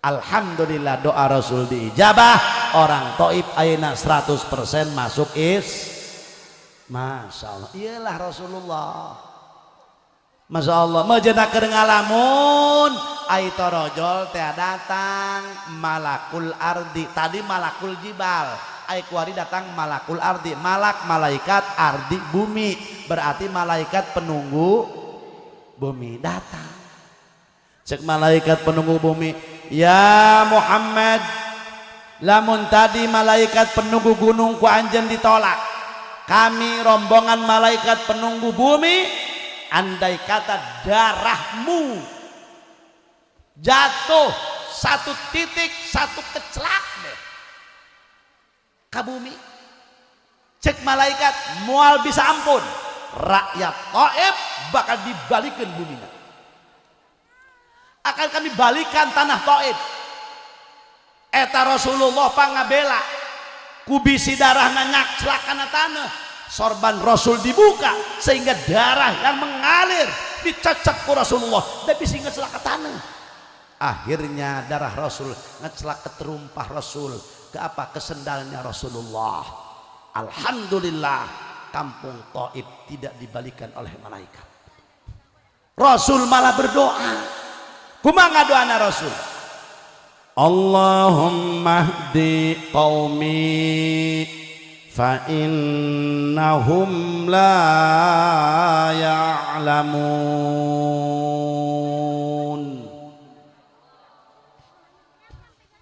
Alhamdulillah doa Rasul diijabah, orang Thaif ayeuna 100% masuk Masya Allah. Iyalah Rasulullah. Masya Allah, mejena keur ngalamun ai torojol teh datang malakul ardi, tadi malakul jibal, ai kuari datang malakul ardi, malak malaikat, ardi bumi, berarti malaikat penunggu bumi datang. Cek malaikat penunggu bumi, ya Muhammad, lamun tadi malaikat penunggu gunung ku anjen ditolak, kami rombongan malaikat penunggu bumi, andai kata darahmu jatuh satu titik, satu kecelak deh ke bumi, cek malaikat mual bisa ampun, rakyat Taif bakal dibalikin buminya, akan kami balikan tanah Taif. Eta Rasulullah pangabela kubisi darah nanyak celakana tanah, sorban Rasul dibuka sehingga darah yang mengalir dicecek ku Rasulullah dan bisa ngecelaka tanah. Akhirnya darah Rasul ngecelak keterumpah Rasul ke apa, ke sendalnya Rasulullah. Alhamdulillah kampung Taif tidak dibalikan oleh malaikat. Rasul malah berdoa. Kumaha doana Rasul? Allahumma hdi qaumi fa innahum la ya'lamun.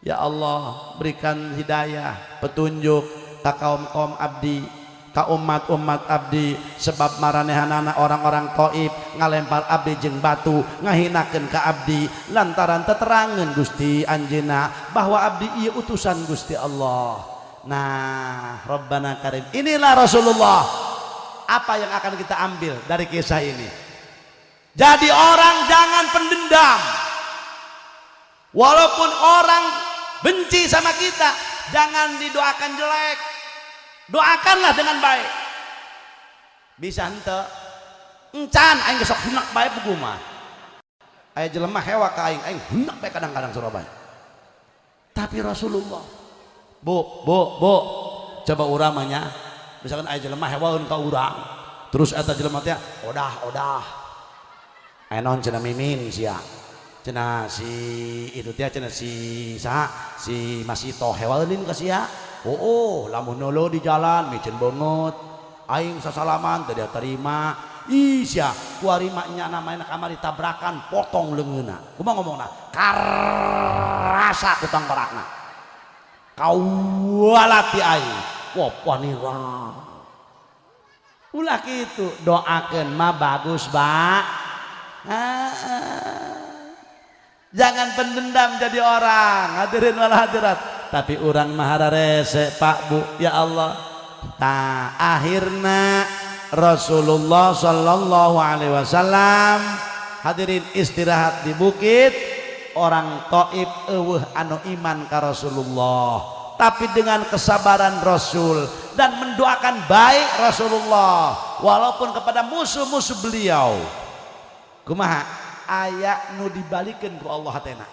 Ya Allah, berikan hidayah, petunjuk ka kaum-kaum abdi, ka umat-umat abdi, sebab maranehanana orang-orang Taif ngalempar abdi jeung batu, ngahinakeun ka abdi lantaran teterangan Gusti anjeunna bahwa abdi ieu utusan Gusti Allah. Nah, Rabbana Karim, inilah Rasulullah. Apa yang akan kita ambil dari kisah ini? Jadi orang jangan pendendam. Walaupun orang benci sama kita, jangan didoakan jelek, doakanlah dengan baik. Bisa henteu encan aing sok hendak bae puguh mah, aya jelema hewa ka aing hendak bae kadang-kadang Surabaya. Tapi Rasulullah, bu coba urang mah nya, misalkan aya jelema hewaeun ka urang, terus eta jelema teh odah aya naon cenah mimin sia, cenah si itu teh cenah si saha si Masito hewaeunin ka sia. Oh, lamun nolo di jalan micen banget aing sasalaman teu dia terima. Ih sia kuarima nya namanya kamari tabrakan potong leungeuna. Kumaha ngomongna? Karasa kutang barakna. Kaualati aing. Wah panira. Ulah kitu doakeun mah bagus, Ba. Jangan pendendam jadi orang. Hadirin wal hadirat. Tapi orang mahara rese Pak Bu, ya Allah. Nah akhirnya Rasulullah Sallallahu Alaihi Wasallam hadirin istirahat di bukit. Orang Taif eueuh anu iman ka Rasulullah, tapi dengan kesabaran Rasul dan mendoakan baik Rasulullah walaupun kepada musuh-musuh beliau. Kumaha aya nu dibalikeun ku Allah hatena.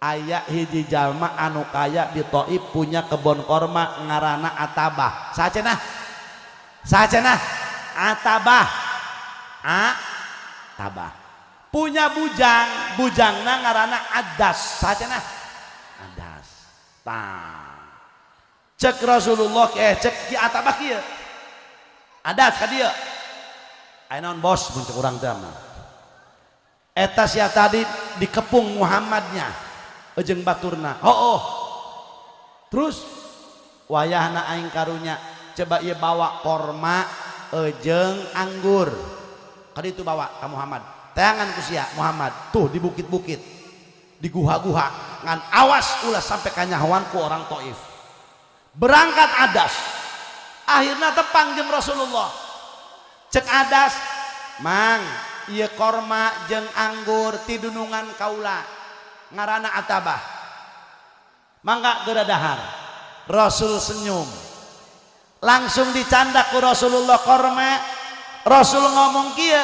Aya hiji jalma anu kaya di Taif punya kebun korma ngaranna Atabah. Sacenah Atabah. Atabah. Punya bujangna ngaranna Adas. Sacenah Adas. Tah. Cek Rasulullah cek ki Atabah kieu. Adas ka dieu. Aya naon bos mun cek urang teh mah. Eta sia tadi dikepung Muhammadnya. Ejeng baturna, terus wayahna aing karunya coba ia bawa korma ejeng anggur kali itu bawa ke Muhammad tangan kusia Muhammad tuh di bukit-bukit di guha-guha ngan awas ulah sampai kanyahoan ku orang Taif. Berangkat Adas akhirnya tepang jeung Rasulullah, cek Adas mang ieu korma jeung anggur ti dunungan kaula ngarana Atabah mangga geura dahar. Rasul senyum langsung dicandak ku Rasulullah korma. Rasul ngomong kieu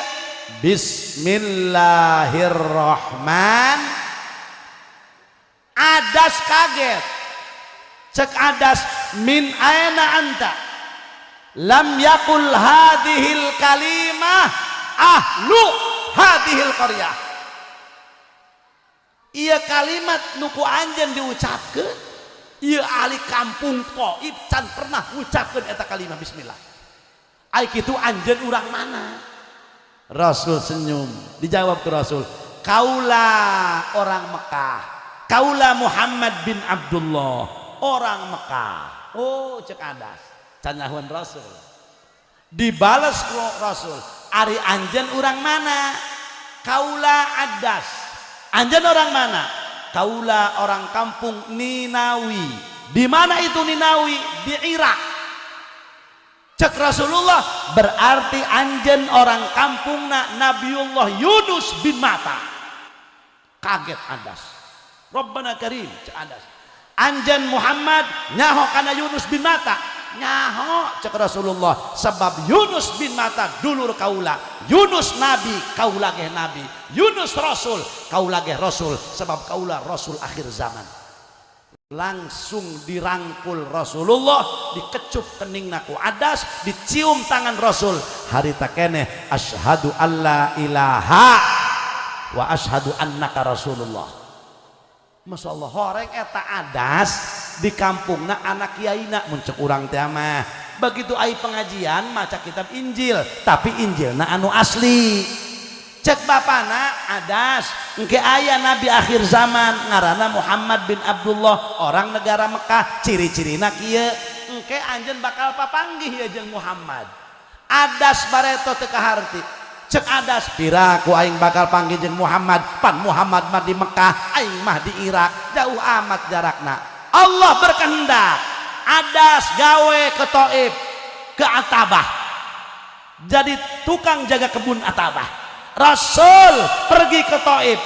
Bismillahirrahman. Adas kaget, cek Adas min aina anta lam yakul hadhil kalimah ahlu hadhil qaryah. Ia kalimat nuku anjen diucapkeun ieu ahli kampung Taif can pernah ngucapkeun eta kalimat bismillah. Ai kitu anjeun urang mana? Rasul senyum. Dijawab ke Rasul, kaulah orang Mekah, kaulah Muhammad bin Abdullah, orang Mekah. Oh cek adas canyahuan Rasul. Dibalas Rasul, ari anjen orang mana? Kaulah adas. Anjen orang mana? Kaulah orang kampung Ninawi. Di mana itu Ninawi? Di Irak. Cek Rasulullah, berarti anjen orang kampungna Nabiullah Yunus bin Matta. Kaget adas. Rabbana Karim cek adas. Anjen Muhammad nyaho kana Yunus bin Matta. Nyaho cek Rasulullah, sebab Yunus bin Matta dulur kaula. Yunus nabi, kaula ge nabi. Yunus rasul, kaula ge rasul, sebab kaula rasul akhir zaman. Langsung dirangkul Rasulullah, dikecup keningna ku adas, dicium tangan Rasul. Harita keneh asyhadu alla ilaha wa asyhadu annaka Rasulullah. Masya Allah, horeng eta adas di kampungna anak kiaina muncul urang teh mah. Begitu ai pengajian maca kitab Injil, tapi Injilna anu asli. Cek bapana adas engke aya nabi akhir zaman ngaranna Muhammad bin Abdullah, orang negara Mekah, ciri-cirina kieu engke anjeun bakal papanggih ya jeung Muhammad. Adas bareto teu kaharti. Cek adas pira ku aing bakal panggih jeung Muhammad, pan Muhammad mah di Mekah, aing mah di Irak, jauh amat jarakna. Allah berkehendak adas gawe ke Taif, ke Atabah, jadi tukang jaga kebun Atabah. Rasul pergi ke Taif,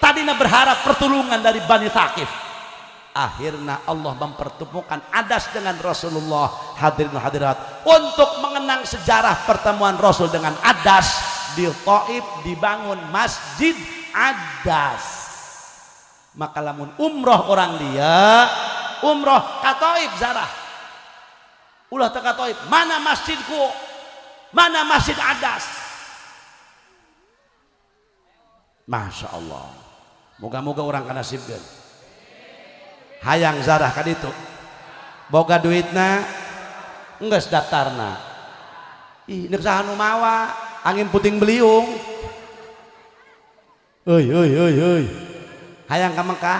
tadinya berharap pertolongan dari Bani Thaqif. Akhirnya Allah mempertemukan adas dengan Rasulullah. Hadirin hadirat, untuk mengenang sejarah pertemuan Rasul dengan adas, di Taif dibangun Masjid Adas. Maka lamun umroh orang dia, umroh ke Taif zarah, ulah ke Taif, mana masjidku, mana Masjid Adas. Masya Allah, moga-moga orang kana nasibkeun hayang zarah ka ditu, boga duitna enggeus daftarna. Ih neuk saha nu mawa angin puting beliung. Euy hayang ka Mekah,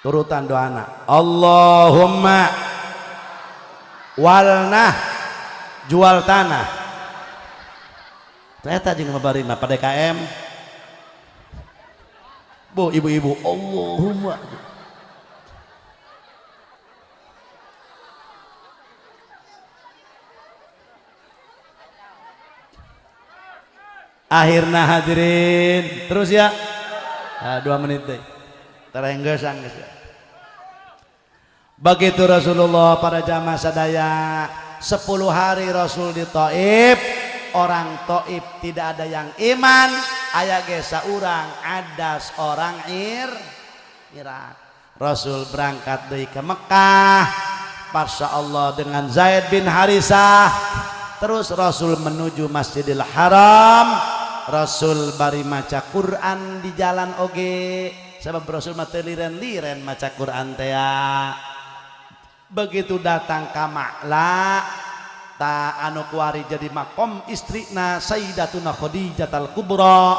turutan doana Allahumma walnah jual tanah. Ternyata jeung mabarima pada KM. Bu ibu-ibu Allahumma. Akhirnya hadirin terus ya. Nah, 2 menit deh. Terengges angges ya. Begitu Rasulullah pada jamaah sadaya 10 hari Rasul di Taif. Orang Taif tidak ada yang iman, aya ge saurang adas orang Irak. Rasul berangkat deui ke Mekah, Masya Allah, dengan Zaid bin Harisah. Terus Rasul menuju Masjidil Haram. Rasul bari maca Quran di jalan oge, sebab Rasul mah teu liren-liren maca Quran teh. Begitu datang ka Ma'la, ta anu kuari jadi makom istrina Sayyidatuna Khadijatul Kubra.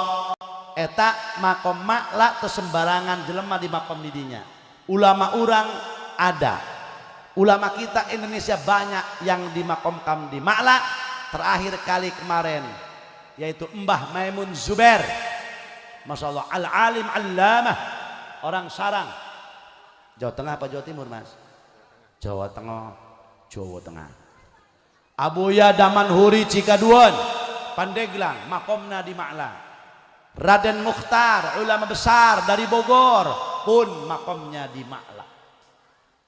Eta makom Ma'la teu sembarangan jelema di makom didinya. Ulama urang ada, ulama kita Indonesia banyak yang dimakomkan di Ma'la. Terakhir kali kemarin yaitu Mbah Maimun Zubair, Masya Allah, al-alim allamah, orang Sarang, Jawa Tengah apa Jawa Timur mas? Jawa Tengah, Jawa Tengah. Abuya Damanhuri Cikaduan, Pandeglang, makomna di Ma'la. Raden Mukhtar, ulama besar dari Bogor, pun makomnya di Ma'la.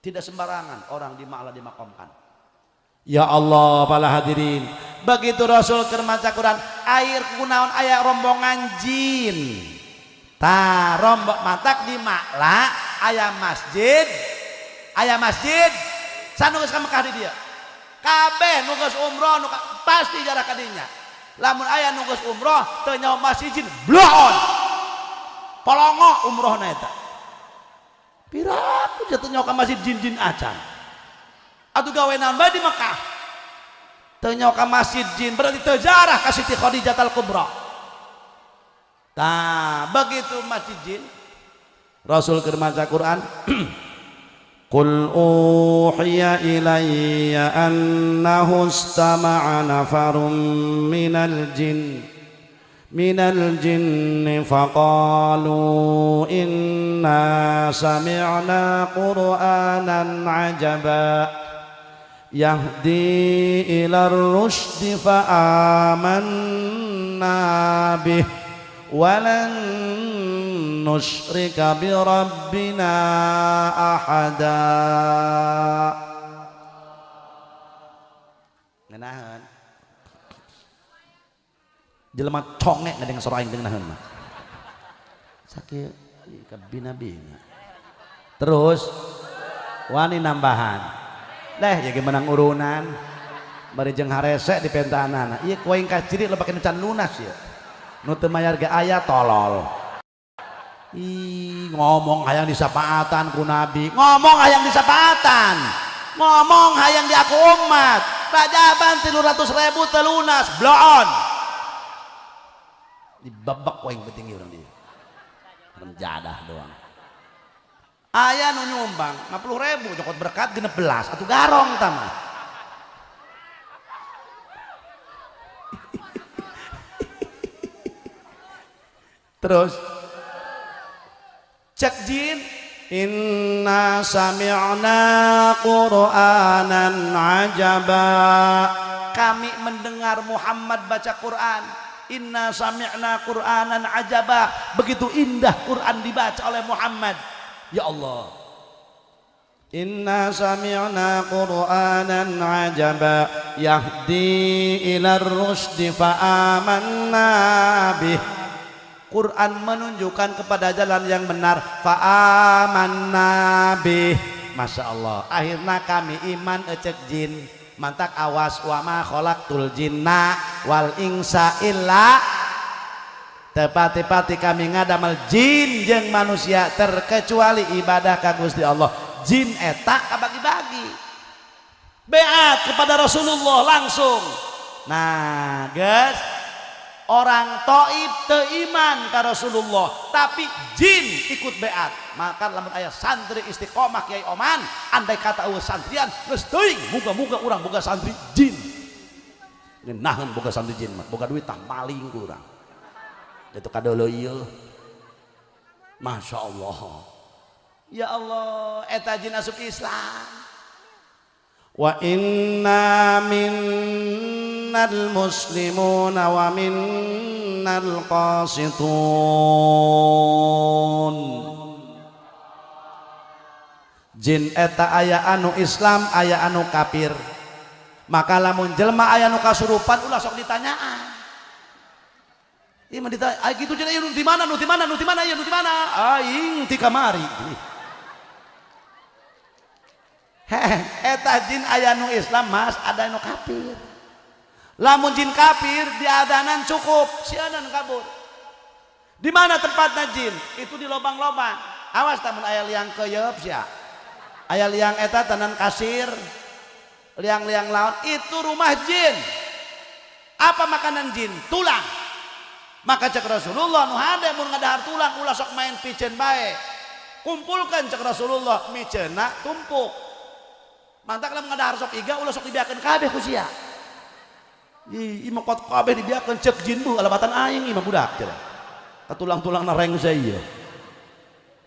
Tidak sembarangan orang di Ma'la dimakomkan. Ya Allah, para hadirin, begitu Rasul keur maca Quran, air kunaon aya rombongan jin. Ta rombong matak di Ma'la aya masjid, sanu geus ka Mekah di dia. Kabeh nu geus umroh nu pasti jarak ka dinya. Lamun aya nu geus umroh teu nyaho masjid jin, bloon. Polongo umrohna eta. Piraku jatuh nyaho ka masjid jin-jin acan. Atuh gawe nambah di Mekah. teu nyaho ka masjid jin berarti teu jarah ka Siti Khadijah Al-Kubra. Tah begitu masjid jin Rasul keur maca Quran Qul uhiya ilayya annahu istama'a nafarun minal jinni faqalu inna sami'na qur'anan ajaba yahdi ila ar-rusydi fa amanna bih walan nusyrika bi rabbina ahada. Ngeunaheun jelema congek ngadeng sora aing teu ngeunaheun mah sakieu ka bina-bina terus wani nambahan leh jadi menang urunan bari jeung harese di pentanana ieu kuing ka ciri lo pake can lunas ya nu teu mayar ge aya tolol. Ih ngomong hayang disapaatan ku nabi ngomong hayang disapaatan ngomong hayang di aku umat rajaban 300.000 teu lunas bloon dibabak kuing penting urang dieu remjadah doang aya nu nyumbang 50.000 cokot berkat 16 atuh garong tama terus cek jin inna sami'na qur'anan ajaba kami mendengar Muhammad baca Quran inna sami'na qur'anan ajaba begitu indah Quran dibaca oleh Muhammad ya Allah inna sami'na qur'anan ajaba yahdi ila ar-rusydi fa amanna bih Quran menunjukkan kepada jalan yang benar fa'amanna bih Masya Allah akhirnya kami iman ecek jin mantak awas wa ma khalaqtul jinna wal insa illa tepati-pati kami ngadamel jin jeung manusia terkecuali ibadah ka Gusti Allah jin eta kabagi-bagi beat kepada Rasulullah langsung nah guys orang Taif teu iman ka Rasulullah tapi jin ikut beat maka lamun aya santri istiqomah Kiai Oman andai kata eueuh santrian geus teuing muga-muga urang boga santri jin ngeunaheun boga santri jin mah boga duit tah maling ku urang itu kadolo ieu Masya Allah ya Allah eta jin asup Islam wa inna minnal muslimuna wa minnal qasitun jin eta aya anu Islam aya anu kafir maka lamun jelema aya nu kasurupan ulah sok ditanyaan ieu mah ditanya ai kitu jin aya nu di mana aya nu di mana aing ti kamari eta jin aya nu Islam mas ada nu kafir lamun jin kafir di adanan cukup si adan kabur di mana tempatna jin itu di lobang-lobang awas tamun aya liang keuyeub sia aya liang eta tenan kasir liang-liang laut itu rumah jin apa makanan jin tulang maka cek Rasulullah nu hade mun ngadahar tulang ulah sok main piceun bae kumpulkan cek Rasulullah miceuna tumpuk mantak lamun ngadahar sok iga ulah sok dibiakeun kabeh ku sia ih imah kot kabeh dibiakeun cek jin bu alabatan aing imah budak cenah katulang-tulangna rengse ieu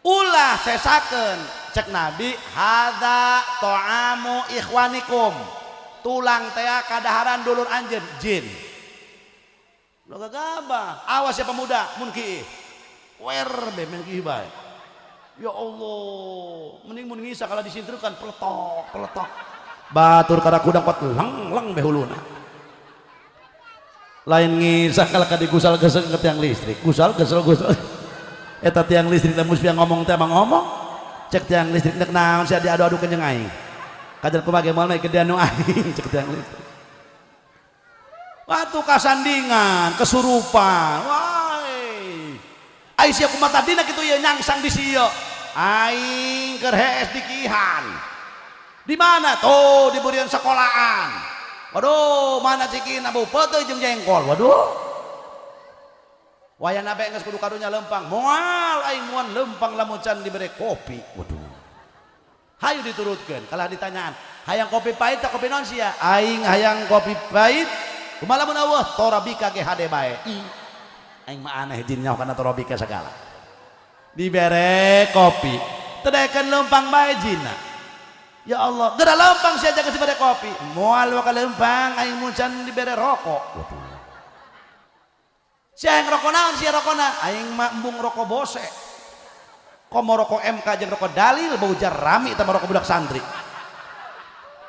ulah sesakeun cek Nabi hadza ta'amu ikhwanikum tulang teh kadaharan dulur anjeun jin lo gagabah awas ya pemuda mun kieu wer be men kieu bae ya Allah mending mun ngisa kalau disintrukan peletok batur kada kudang pot lang behuluna lain ngisa kalau ka digusal geseng ke tiang listrik gusal eta tiang listrik teh muspia ngomong teh ngomong cek tiang listrik nek naon sia diadu-adu kenyang aing kajar kumaha moal mah gedean nu aing cek tiang listrik waktu kasandingan kesurupan ai sia kumaha tadina kitu ye nyangsang di sieu aing keur hees di kihan di mana tuh di burian sekolahan Waduh, mana cikina bu peuteuy jeung jengkol. Waduh. Wayana bae geus kudu karunya lempang. Moal aing moal lempang lamun can dibere kopi. Waduh. Hayu diturutkeun kalah ditanyaan, hayang kopi pahit tak kopi naon sia? Aing hayang kopi pahit. Kumaha lamun eueuh torabika ge hade bae. Aing mah aneh jin nyaho kana torabika sagala. Dibere kopi, teu daekeun lempang bae jinna. Ya Allah, geura lempang sia jaga dibere kopi. Moal wa ka lempang aing muncan dibere rokok. Waduh. Sia yang rokok naon sia rokona? Aing mah embung rokok bose. Komo rokok MK jeung rokok dalil bau jarami eta rokok budak santri.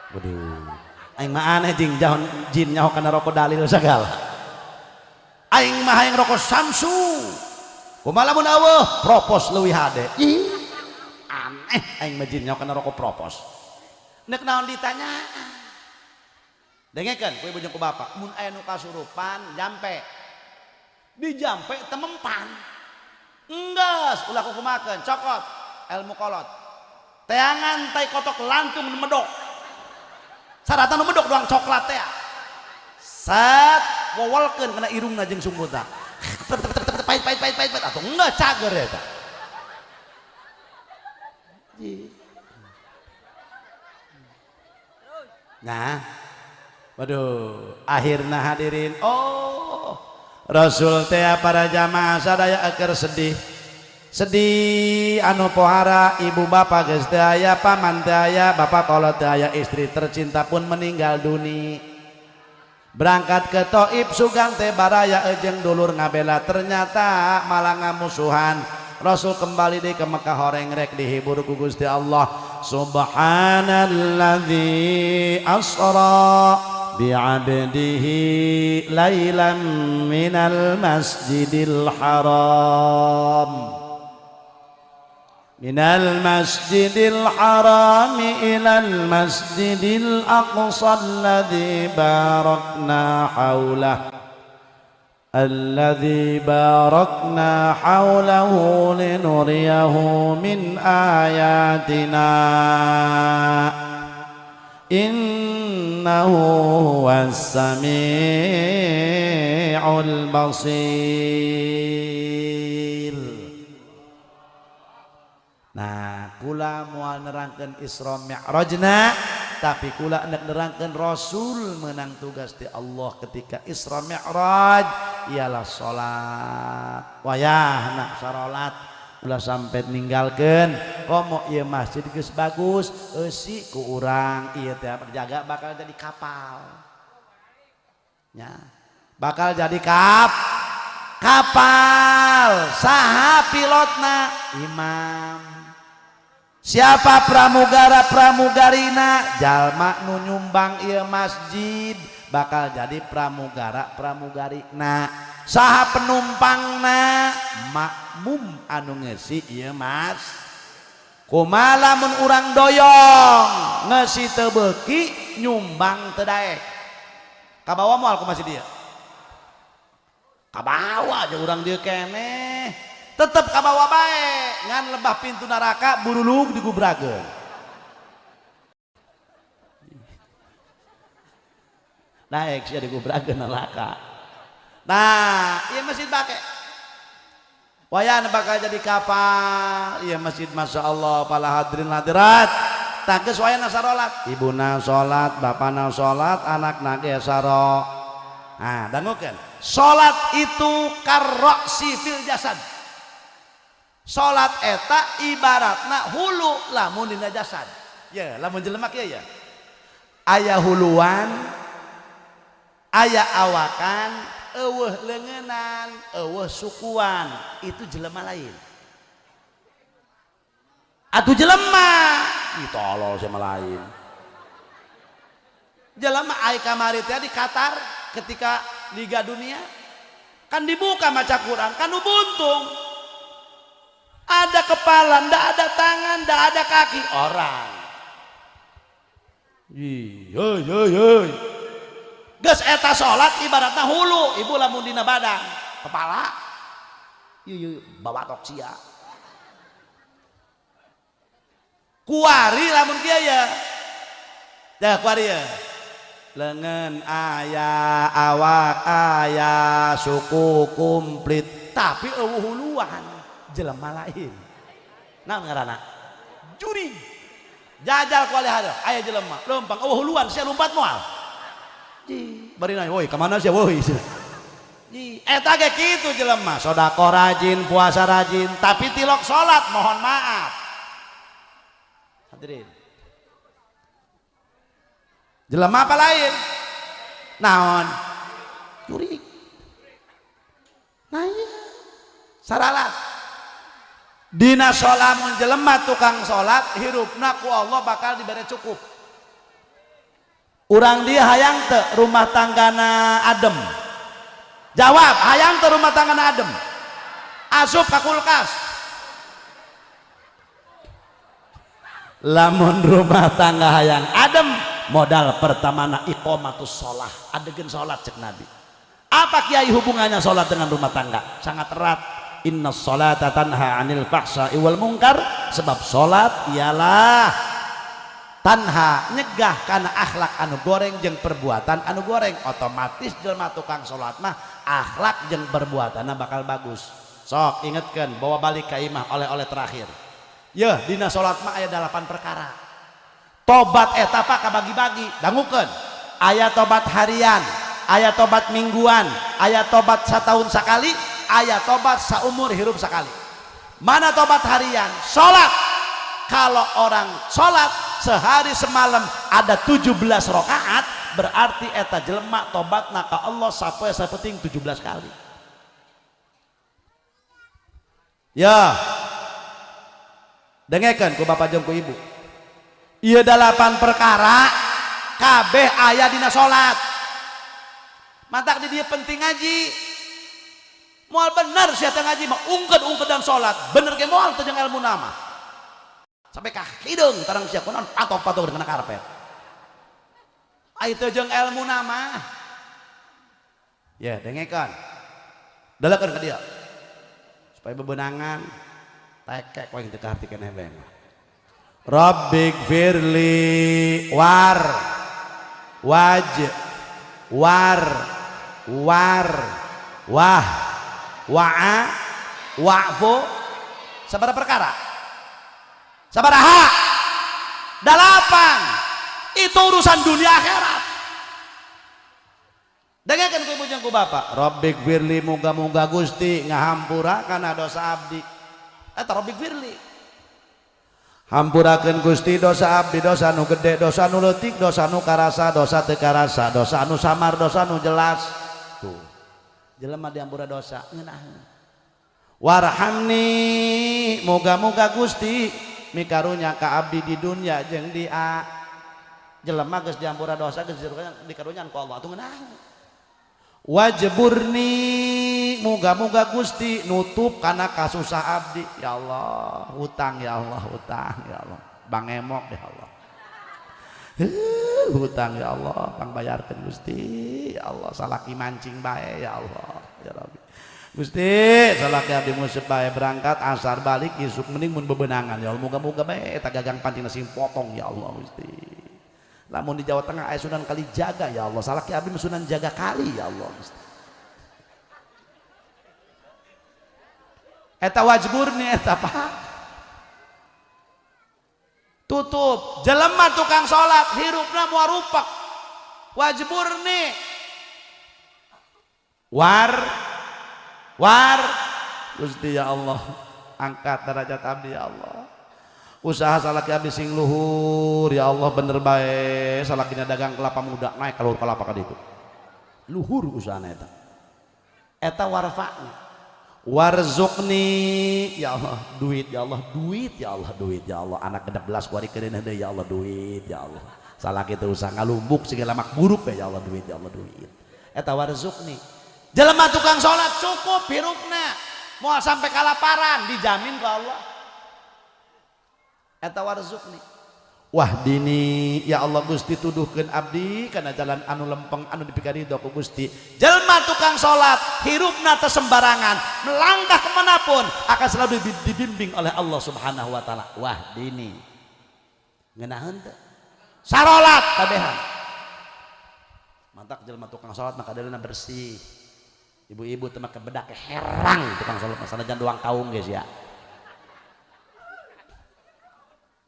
Waduh. Aing mah aneh jeung jin nyaho kana rokok dalil sagala. Aing mah hayang rokok Samsu. Kumaha lamun eueuh propos leuwih hade. Ih. Aneh aing mah jin nyaho kana rokok propos. Nek naon ditanya. Dengekeun ku ibu jeung ku bapak, mun aya nu kasurupan jampe. Di jampe teu mempan. Enggeus ulah kumakeun cokot ilmu kolot. Teangan tai kotok lantung medok. Saratan nu medok doang coklat teh. Sat wowolkeun kana irungna jeung sungguta. Pait atuh enggeus cager eta. Nah, waduh, akhirna hadirin. Oh, Rasul teh para jamaah sadaya aker sedih anu pohara ibu bapak geus teu aya, paman teu aya, bapak kolot teu aya, istri tercinta pun meninggal dunia. Berangkat ke Taif sugang teh baraya jeung dulur ngabela, ternyata malah ngamusuhan. Rasul kembali di ke Mekah horeng rek dihibur ku Gusti Allah. Subhanalladzi asra bi'abdihi lailan minal masjidil haram ilal masjidil aqsa alladzi barakna haulahu linuriyahu min ayatina innahu huwas sami'ul basir. Nah, kula moal nerangkeun Isra Mi'rajna, tapi kula hendak nerangkeun Rasul menang tugas di Allah ketika Isra Mi'raj ialah salat. Wayahna salat ulah sampai ninggalkeun komo ieu masjid geus bagus eusi ku urang ieu teh berjaga bakal jadi kapal. Ya. Bakal jadi kapal. Saha pilotna? Imam. Siapa pramugara-pramugarina? Jalma nu nyumbang ieu masjid bakal jadi pramugara-pramugarina. Saha penumpangna? Makmum anu ngeusi ieu mas. Kumaha lamun urang doyong ngeusi teu beuki nyumbang teu daek. Kabawa moal ku masjid dieu. Kabawa aja urang dieu keneh. Tetep kabawa bae ngan lebah pintu neraka burulug digubrageun. Naik sia digubrageun neraka. Nah, ieu masjid bake. Wayana bakal jadi kapal. Ieu masjid Masya Allah para hadirin hadirat. Tah geus wayana sarolat, ibuna salat, bapana salat, anakna ge saro. Nah, dangukeun. Salat itu karroksi fil jasad. Salat eta ibaratna hulu lamun dina jasad. Ya, lamun jelema kieu ya. Aya huluan, aya awakan, eueuh leungeunan, eueuh sukuan, itu jelema lain. Atuh jelema, ih tolol sama lain. Jelema ai kamari teh di Qatar ketika Liga Dunia kan dibuka maca Quran kan ubuntung. Ada kepala, ndak ada tangan, ndak ada kaki orang. Yoi. Geus eta salat ibaratna hulu, ibu lamun dina badan, kepala. Bawatok sia. Kuari lamun kieu ya. Dah kuari ya. lengan aya, awak aya, suku komplit, tapi eueuh huluan jelema lain. Naon ngaranna? Juri. Jajal ku alih aya jelema leumpang eueuh huluan sia lompat moal. Ji, bari nanya, "Woi, ka mana sia woi?" Ji, eta ge kitu jelema, sedekah rajin, puasa rajin, tapi tilok salat mohon maaf. Hadirin. Jelema apa lain? Naon? Juri. Nah iya. Saralat. Dina sholamun jelema tukang sholat, hirupna ku Allah bakal diberi cukup. Urang dia hayang teu rumah tanggana adem. Jawab, hayang teu rumah tanggana adem. Asup ka kulkas. Lamun rumah tangga hayang adem, modal pertamana iqomatus sholah, adegan sholat cek Nabi. Apa kiai hubungannya sholat dengan rumah tangga? Sangat erat. Inna sholata tanha anil fahsya'i wal munkar, sebab sholat ialah tanha nyegah karena akhlak anu goreng jeung perbuatan anu goreng. Otomatis jelema tukang sholat mah akhlak jeung perbuatanna bakal bagus. Sok ingetkeun, bawa balik ka imah oleh-oleh terakhir. Ya, dina sholat mah aya 8 perkara. Tobat eta pa kabagi-bagi, dangukeun. Aya tobat harian, aya tobat mingguan, aya tobat satahun sakali, aya tobat saumur hirup sakali. Mana tobat harian? Sholat. Kalau orang sholat sehari semalam ada 17 rakaat, berarti eta jelema tobatna ka Allah sapoe sapeting 17 kali. Ya. Dengekeun ku bapak jeung ku ibu. Ieu 8 perkara kabeh aya dina salat. Matak di dieu penting ngaji. Moal bener sia teh ngaji mah ungked-ungkedan salat, bener ge moal teh jeung ilmu nama. Sampai ka hideung tarang sia kunaon patok-patok dengan karpet. Ai teh jeung ilmu nama. Ya, dengekeun. Dalekeun ka dieu. Supaya bebenangan tekek wae teu kahartikeun hebeng. Rabbik firli war waj war war wah wa'a wa'fu sabaraha perkara? Sabaraha? 8. Itu urusan dunia akhirat. Dengarkan ku ibu jeung ku bapak. Rabbik firli, muga-muga Gusti ngahampura kana dosa abdi. Eta Rabbik firli. Hampurakeun Gusti dosa abdi, dosa nu gede, dosa nu leutik, dosa nu karasa, dosa teu karasa, dosa anu samar, dosa nu jelas. Tuh. Jelema diampura dosa ngeunaheun. Warhamni, moga-moga Gusti mikarunya ka abdi di dunya jeung di jelema geus diampura dosa geus dikarunyan ku Allah atuh ngeunaheun. Wajburni, moga-moga Gusti nutup kana kasusah abdi. Ya Allah, hutang ya Allah, hutang ya Allah, bangemok ya Allah. Hutang ya Allah, pangbayarkeun Gusti ya Allah, salaki mancing bae ya Allah ya Rabbi. Gusti salaki abdi musib bae berangkat asar balik isuk mending mun bebenangan ya Allah, moga-moga bae eta gagang pancingna sing potong ya Allah Gusti. Lamun di Jawa Tengah aya Sunan Kalijaga ya Allah, salaki abdi Sunan Jaga Kali ya Allah Gusti. Eta wajburni eta apa? Tutup jelema tukang salat hirupna moal rupak. Wajburni war Gusti ya Allah, angkat derajat abdi ya Allah. Usaha salaki abdi sing luhur ya Allah, bener bae salakina dagang kelapa muda naik kalau kelapa ka ditu. Luhur usahana eta warfa'na. Warzuqni ya Allah, duit ya Allah, duit ya Allah, duit ya Allah, anak 16 kuari kedeuna deui ya Allah, duit ya Allah. Salaki teu usah ngalumbuk segala makburuk ya Allah, duit ya Allah, duit. Eta warzuqni. Jelema tukang salat cukup hirupna. Moal sampai kalaparan dijamin ku Allah. Eta warzuqni. Wahdini ya Allah Gusti tuduhkeun abdi kana jalan anu lempeng anu dipikaridho ku Gusti. Jelma tukang salat hirupna teu sembarangan, melangkah kemanapun akan selalu dibimbing oleh Allah Subhanahu wa taala. Wahdini. Ngeunaheun teu? Sarolat kabehan. Mantak jelema tukang salat maka dalana bersih. Ibu-ibu teh make bedak herang tukang salat sanajan doang kaum guys ya.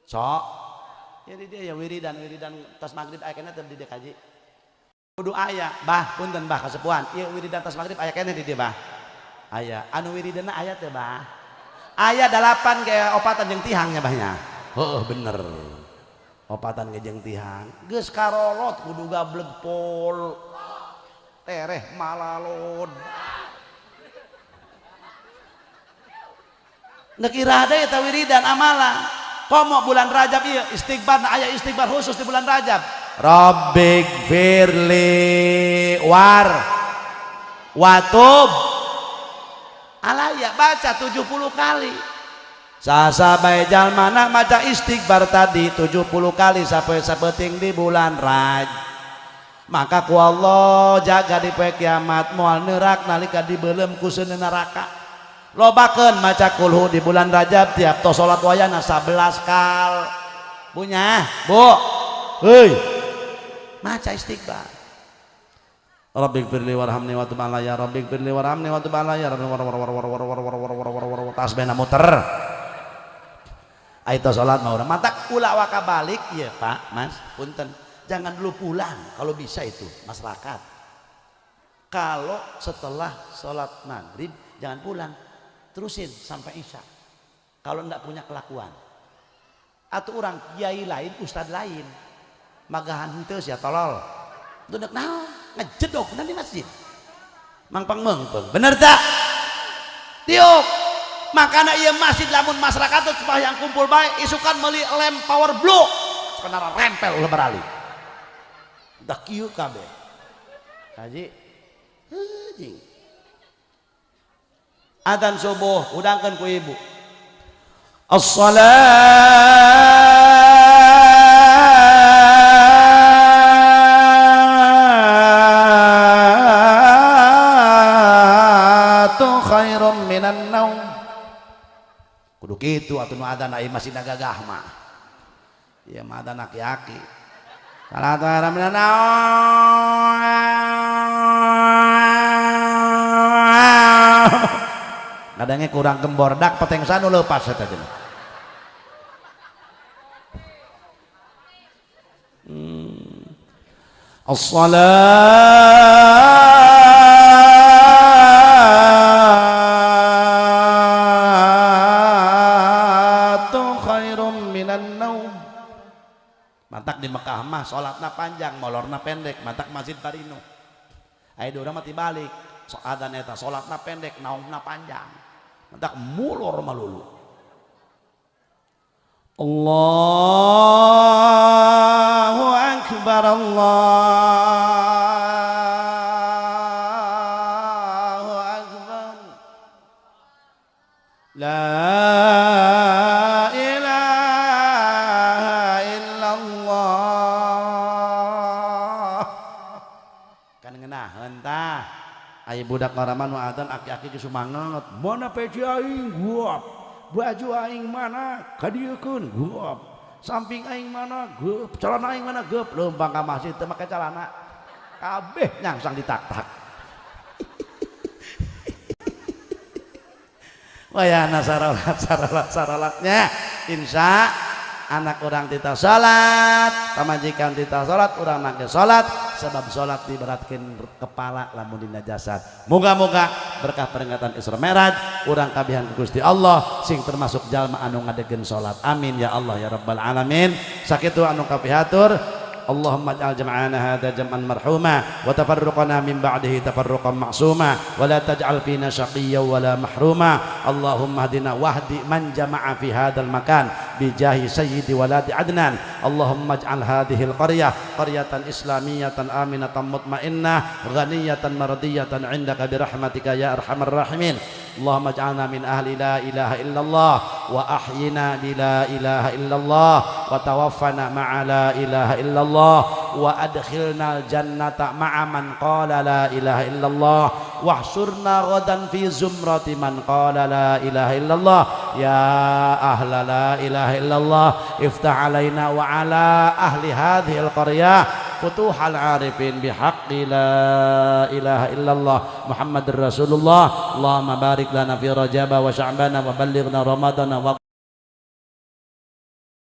Sok ya di dia ya wiridan tas maghrib aya keneh teh di dia kaji. Kudu aya, bah punten bah kasepuhan. Ieu wiridan tas maghrib aya keneh di dia bah. Aya, anu wiridanna aya teh bah. Aya 8 kayak opatan jeung tihangnya bahnya. Heuh bener. Opatan ge jeung tihang. Geus karolot kudu gableg pol. Tereh malalod. Nekira ada eta wiridan amalan. Komo bulan Rajab ieu istighfar aya istighfar khusus di bulan Rajab. Rabbik firli watub alaya baca 70 kali. Sasabae jalmana maca istighfar tadi 70 kali sampai sapeting di bulan Rajab. Maka ku Allah jaga di poe kiamat moal neurak nalika dibeulem ku seuneu neraka. Lobakeun maca kulhu di bulan Rajab tiap tos salat wayahna 11 kal. Punya, Bu. Heuy. Maca istighfar. Rabbik firli warhamni wa tub alayya rabbik firli warhamni wa tub alayya tasbihna muter. Aita salat mah urang matak ulah waka balik ya Pak Mas punten jangan dulu pulang kalau bisa itu masyarakat. Kalau setelah salat maghrib jangan pulang terusin sampai isya kalau enggak punya kelakuan atau orang kiai lain ustad lain magahan henteu sia tolol duduk naon ngejedok di masjid mangpang mengpeng bener tak tiuk makana ieu masjid lamun masyarakat teh yang kumpul bae isukan meuli lem power block sebenarnya rempel ulah beralih dah kieu kabeh kaji heuh adzan subuh udangkeun ku ibu as-salatu khairum minan naum kudu kitu atuh nu adzan ai masih gagah mah ieu mah adzan aki-aki salatu khairum minan naum kadangnya kurang gembordak peteng sanu leupas eta teh as-salatu khairum minan naum mantak di Mekah mah salatna panjang molorna pendek mantak masjid Barino aya urang mah tibalik sok adzan eta salatna pendek naumna panjang mantak mulur malulu Allahu akbar Allahu akbar la ilaha illallah kan ngeunah hentah aya budak ngaraman nu adzan aki-aki geus sumanget mana peci aing guap baju aing mana kadiekeun guap samping aing mana geup calana aing mana geup leumpang ka masjid teu make calana kabeh nyangsang ditak-tak wayahna saralat-saralatnya insya anak orang tita salat pamajikan tita salat urang nage salat sebab salat diberatkeun kepala lamun dina jasad moga-moga berkah peringatan Isra Mi'raj urang kabihan Gusti Allah sing termasuk jalma anu ngadegeun salat amin ya Allah ya rabbal alamin sakitu anu kapihatur Allahumma ij'al jam'ana hadza jam'an marhuma wa tafarruqana min ba'dihi tafarruqan ma'suma wa la taj'al fina shaqiyyan wa la mahruma Allahumma hdina wahdi man jama'a fi hadzal makan bi jahi sayyidi waladi adnan Allahumma ij'al hadhihi al-qaryah qaryatan islamiyatan aminatan mutmainnah ghaniyatan maradiyatan 'indaka bi rahmatika ya arhamar rahimin Allahumma ij'alna min ahli la ilaha illallah wa ahyina bi la ilaha illallah wa tawaffana ma'a la ilaha illallah wa adkhilnal jannata ma'a man qala la ilaha illallah wahsyurna ghadan fi zumrati man qala la ilaha illallah ya ahla la ilaha illallah iftah alaina wa ala ahli hadhihi al-qaryah futuhal arifin bihaqqi la ilaha illallah Muhammadur Rasulullah. Allahumma barik lana fi Rajab wa Sya'ban wa ballighna Ramadan wa